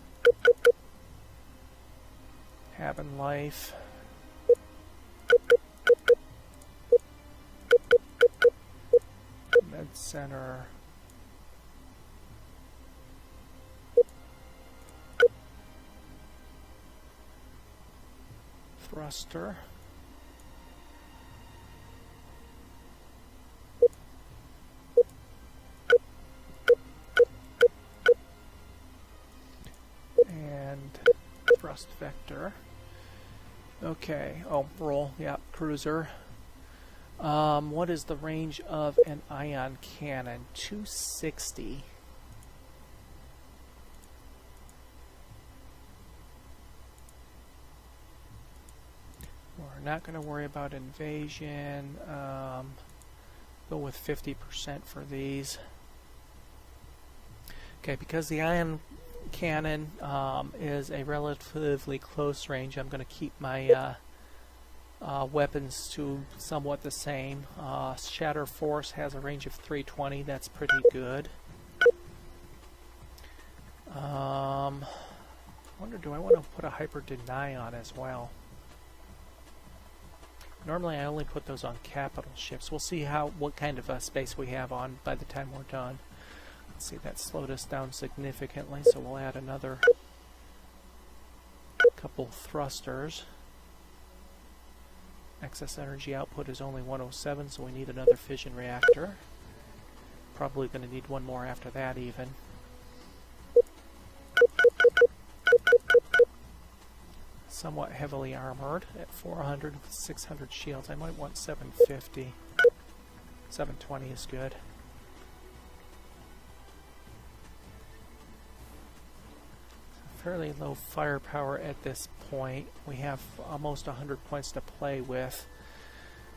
Cabin life. Med center. Thruster. And thrust vector. Okay. Oh, roll. Yeah, cruiser. What is the range of an ion cannon? 260. We're not going to worry about invasion. Go with 50% for these. Okay, because the ion cannon is a relatively close range, I'm going to keep my weapons to somewhat the same. Shatter Force has a range of 320. That's pretty good. I wonder, do I want to put a Hyper Deny on as well? Normally I only put those on capital ships. We'll see what kind of space we have on by the time we're done. Let's see, that slowed us down significantly, so we'll add another couple thrusters. Excess energy output is only 107, so we need another fission reactor. Probably going to need one more after that even. Somewhat heavily armored at 400 with 600 shields. I might want 750. 720 is good. Fairly low firepower at this point. We have almost 100 points to play with.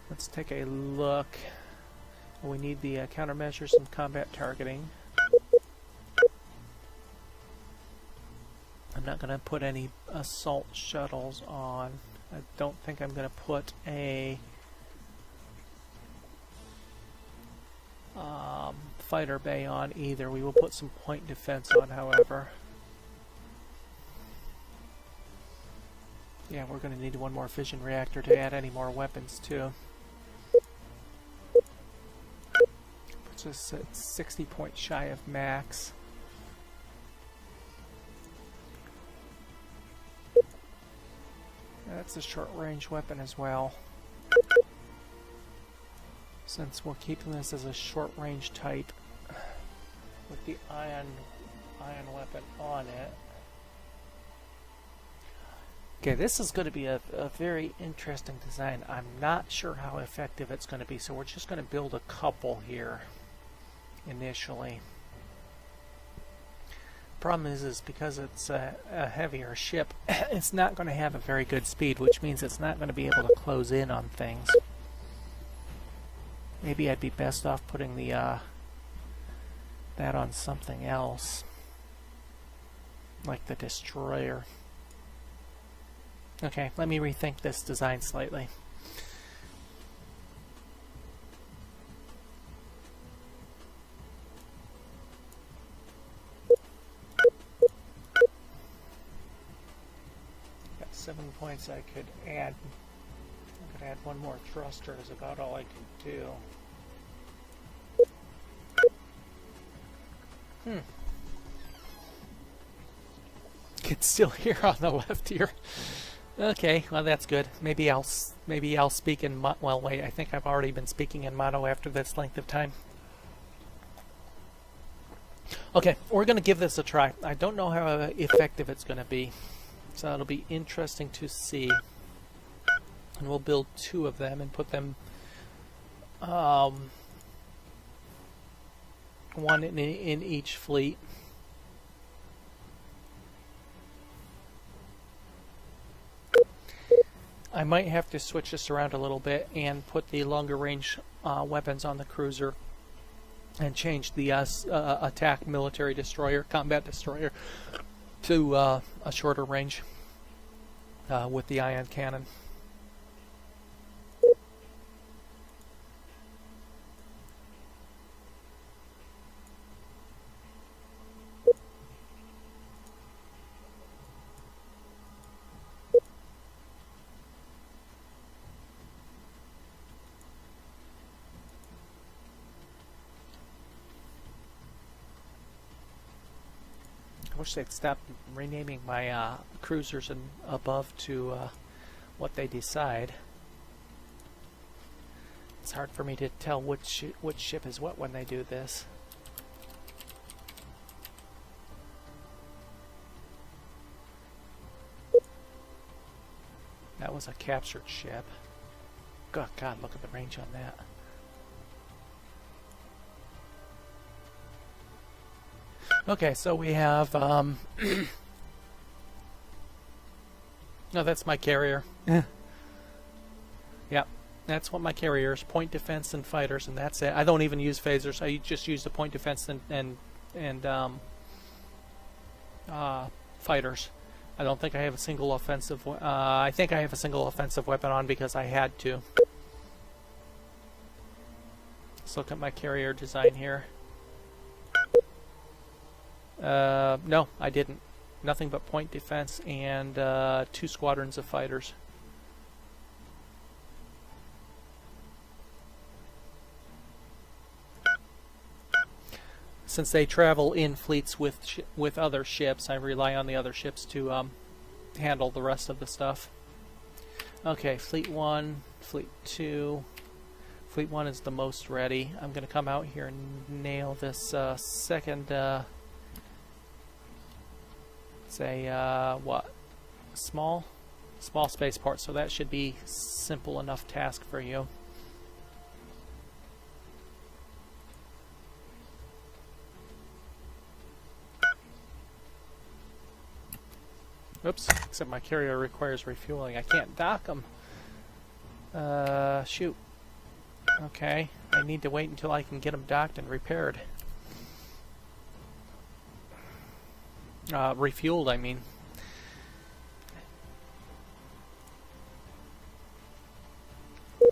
Let's take a look. We need the countermeasures and combat targeting. I'm not going to put any assault shuttles on. I don't think I'm going to put a fighter bay on either. We will put some point defense on, however. Yeah, we're going to need one more fission reactor to add any more weapons too. Puts us at 60 points shy of max. That's a short-range weapon as well. Since we're keeping this as a short-range type with the ion weapon on it. Okay, this is going to be a very interesting design. I'm not sure how effective it's going to be, so we're just going to build a couple here initially. Problem is because it's a heavier ship, it's not going to have a very good speed, which means it's not going to be able to close in on things. Maybe I'd be best off putting the that on something else, like the destroyer. Okay, let me rethink this design slightly. Got 7 points I could add. I could add one more thruster is about all I could do. It's still here on the left here. Okay, well that's good. Maybe I'll speak in well, wait. I think I've already been speaking in mono after this length of time. Okay, we're going to give this a try. I don't know how effective it's going to be, so it'll be interesting to see. And we'll build 2 of them and put them one in each fleet. I might have to switch this around a little bit and put the longer range weapons on the cruiser and change the attack military destroyer, combat destroyer, to a shorter range with the ion cannon. I wish they'd stop renaming my cruisers and above to what they decide. It's hard for me to tell which ship is what when they do this. That was a captured ship. God, look at the range on that. Okay, so we have, no, that's my carrier. Yep, that's what my carrier is, point defense and fighters, and that's it. I don't even use phasers, I just use the point defense and fighters. I don't think I have a single offensive, I think I have a single offensive weapon on because I had to. Let's look at my carrier design here. No, I didn't. Nothing but point defense and 2 squadrons of fighters. Since they travel in fleets with other ships, I rely on the other ships to handle the rest of the stuff. Okay, Fleet 1, Fleet 2. Fleet 1 is the most ready. I'm going to come out here and nail this second... say what, small spaceport, so that should be simple enough task for you. Oops, except my carrier requires refueling. I can't dock them. Shoot. Okay, I need to wait until I can get them docked and repaired. Refueled, I mean.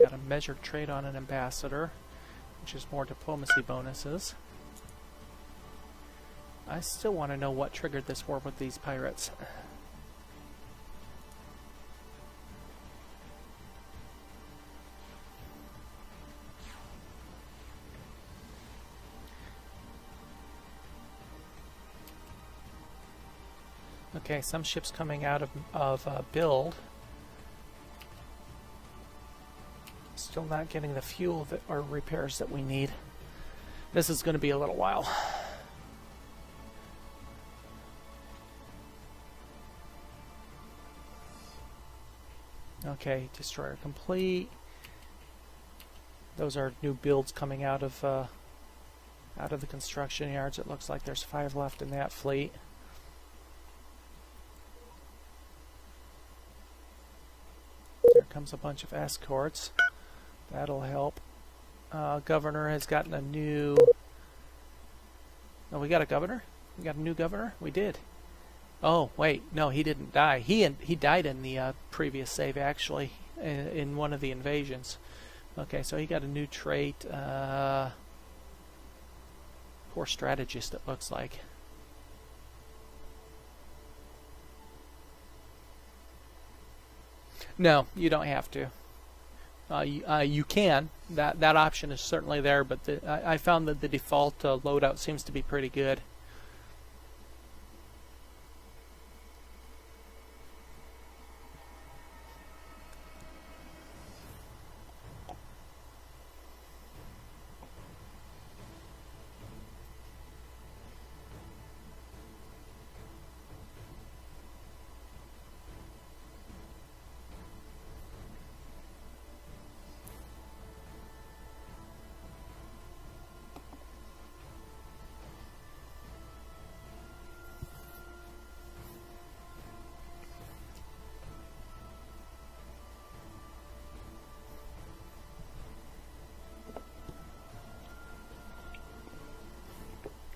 Got a measured trade on an ambassador, which is more diplomacy bonuses. I still want to know what triggered this war with these pirates. Okay, some ships coming out of build. Still not getting the fuel that or repairs that we need. This is going to be a little while. Okay, destroyer complete. Those are new builds coming out of the construction yards. It looks like there's 5 left in that fleet. There comes a bunch of escorts. That'll help. Governor has gotten a new... Oh, we got a governor? We got a new governor? We did. Oh, wait. No, he didn't die. He died in the previous save, actually, in one of the invasions. Okay, so he got a new trait. Poor strategist, it looks like. No, you don't have to. You can. That option is certainly there, but I found that the default loadout seems to be pretty good.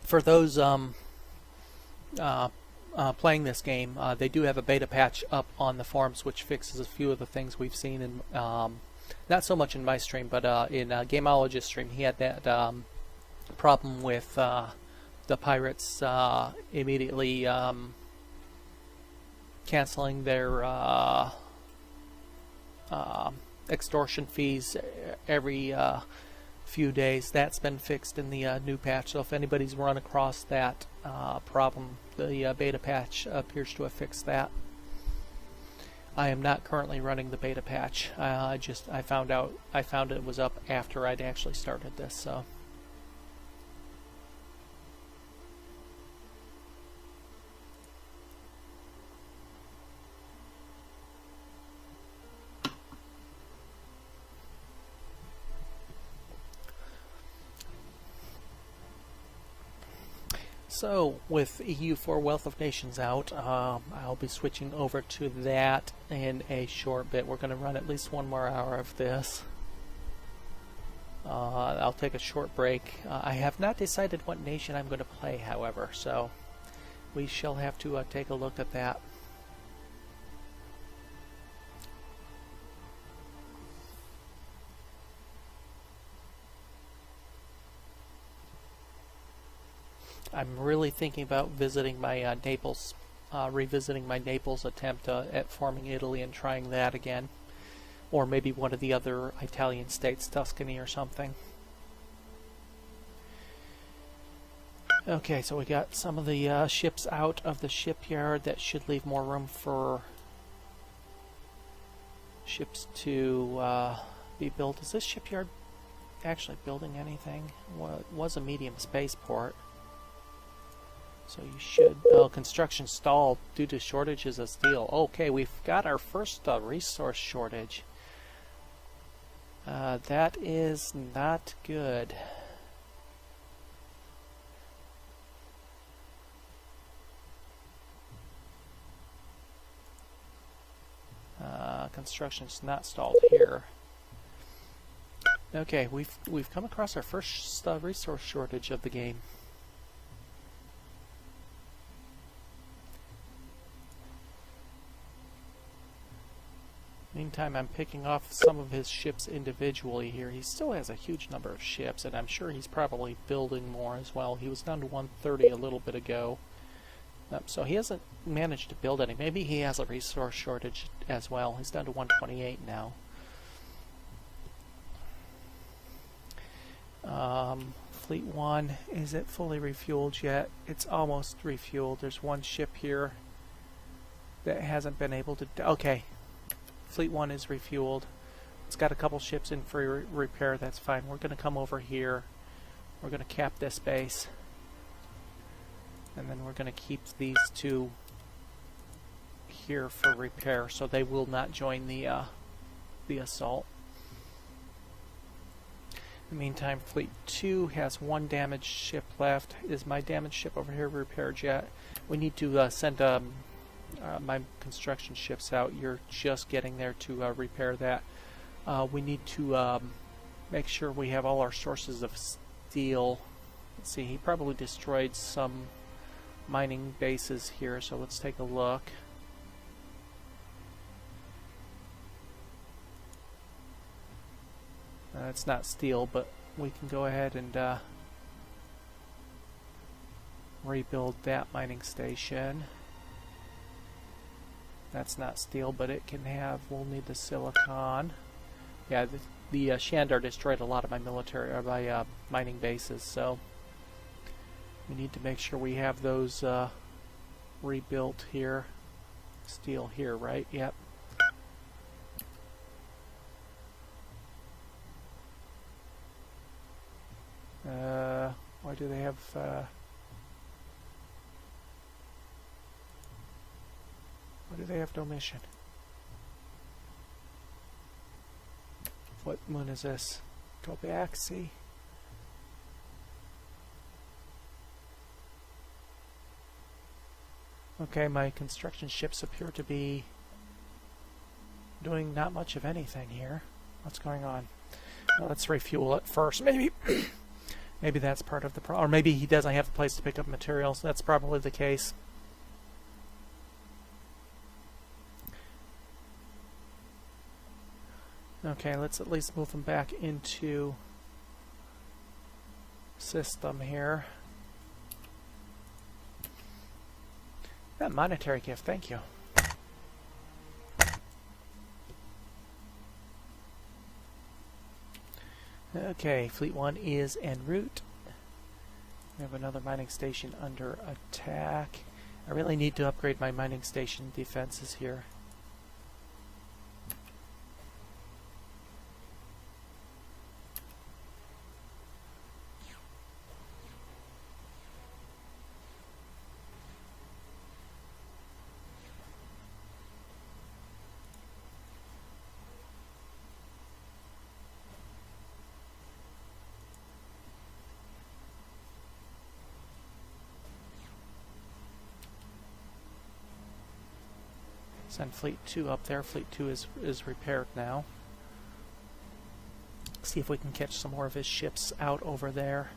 For those playing this game, they do have a beta patch up on the forums which fixes a few of the things we've seen in, not so much in my stream, but in Gameologist's stream. He had that problem with the pirates immediately canceling their extortion fees every few days. That's been fixed in the new patch, so if anybody's run across that problem, the beta patch appears to have fixed that. I am not currently running the beta patch. I found it was up after I'd actually started this, so. So, with EU4 Wealth of Nations out, I'll be switching over to that in a short bit. We're going to run at least one more hour of this. I'll take a short break. I have not decided what nation I'm going to play, however, so we shall have to take a look at that. I'm really thinking about visiting my Naples, revisiting my Naples attempt at forming Italy and trying that again. Or maybe one of the other Italian states, Tuscany or something. Okay, so we got some of the ships out of the shipyard. That should leave more room for ships to be built. Is this shipyard actually building anything? Well, it was a medium spaceport. So you should... Oh, construction stalled due to shortages of steel. Okay, we've got our first resource shortage. That is not good. Construction's not stalled here. Okay, we've come across our first resource shortage of the game. Meantime, I'm picking off some of his ships individually here. He still has a huge number of ships, and I'm sure he's probably building more as well. He was down to 130 a little bit ago. So he hasn't managed to build any. Maybe he has a resource shortage as well. He's down to 128 now. Fleet 1, is it fully refueled yet? It's almost refueled. There's one ship here that hasn't been able to... Okay. Fleet 1 is refueled. It's got a couple ships in for repair. That's fine. We're going to come over here. We're going to cap this base. And then we're going to keep these two here for repair, so they will not join the assault. In the meantime, Fleet 2 has one damaged ship left. Is my damaged ship over here repaired yet? We need to send my construction ships out. You're just getting there to repair that. We need to make sure we have all our sources of steel. Let's see, he probably destroyed some mining bases here, so let's take a look. It's not steel, but we can go ahead and rebuild that mining station. That's not steel, but it can have... We'll need the silicon. Yeah, the Shandar destroyed a lot of my military, or my mining bases, so we need to make sure we have those rebuilt here. Steel here, right? Yep. Why do they have... Why do they have no mission? What moon is this? Go back, see? Okay, my construction ships appear to be doing not much of anything here. What's going on? Well, let's refuel it first. Maybe maybe that's part of the problem. Or maybe he doesn't have a place to pick up materials. That's probably the case. Okay, let's at least move them back into system here. That monetary gift, thank you. Okay, Fleet 1 is en route. We have another mining station under attack. I really need to upgrade my mining station defenses here. Send Fleet 2 up there. Fleet 2 is repaired now. See if we can catch some more of his ships out over there.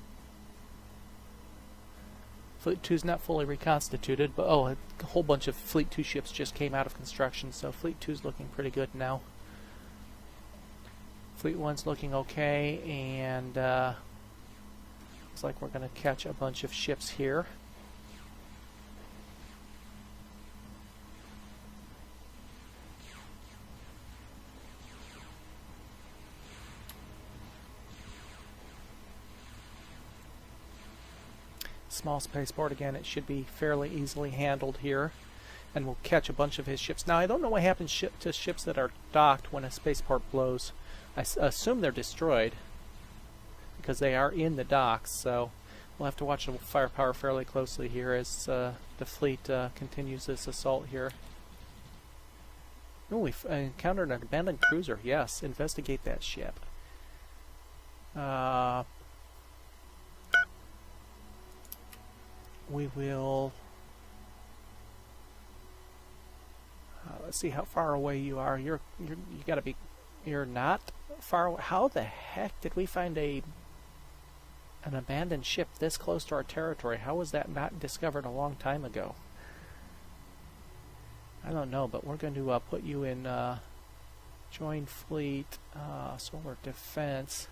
Fleet 2 is not fully reconstituted, but oh, a whole bunch of Fleet 2 ships just came out of construction, so Fleet 2 is looking pretty good now. Fleet 1's looking okay, and looks like we're going to catch a bunch of ships here. Small spaceport again, it should be fairly easily handled here, and we'll catch a bunch of his ships. Now I don't know what happens to ships that are docked when a spaceport blows. I assume they're destroyed because they are in the docks, so we'll have to watch the firepower fairly closely here as the fleet continues this assault here. Oh, we've encountered an abandoned cruiser. Yes, investigate that ship. We will... let's see how far away you are. You gotta be... You're not far away. How the heck did we find an abandoned ship this close to our territory? How was that not discovered a long time ago? I don't know, but we're going to put you in join fleet, solar defense.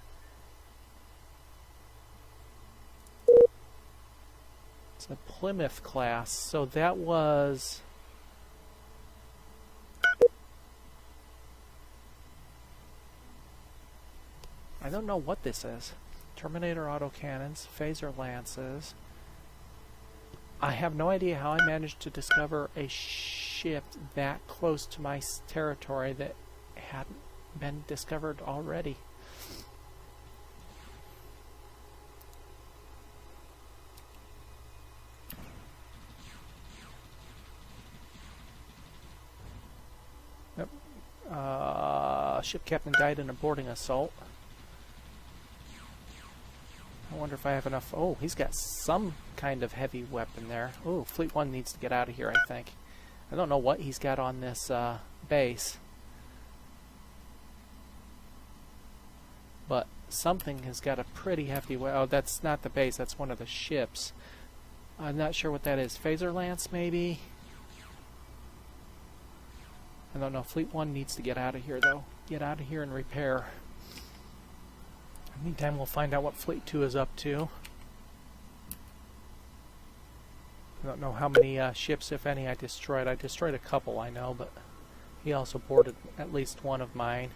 It's a Plymouth class, so that was... I don't know what this is. Terminator autocannons, phaser lances. I have no idea how I managed to discover a ship shipped that close to my territory that hadn't been discovered already. Yep. Ship captain died in a boarding assault. I wonder if I have enough. Oh, he's got some kind of heavy weapon there. Oh, Fleet 1 needs to get out of here, I think. I don't know what he's got on this base. But something has got a pretty hefty weapon. Oh, that's not the base. That's one of the ships. I'm not sure what that is. Phaser Lance, maybe? I don't know. Fleet 1 needs to get out of here, though. Get out of here and repair. Meantime, we'll find out what Fleet 2 is up to. I don't know how many ships, if any, I destroyed. I destroyed a couple, I know, but he also boarded at least one of mine.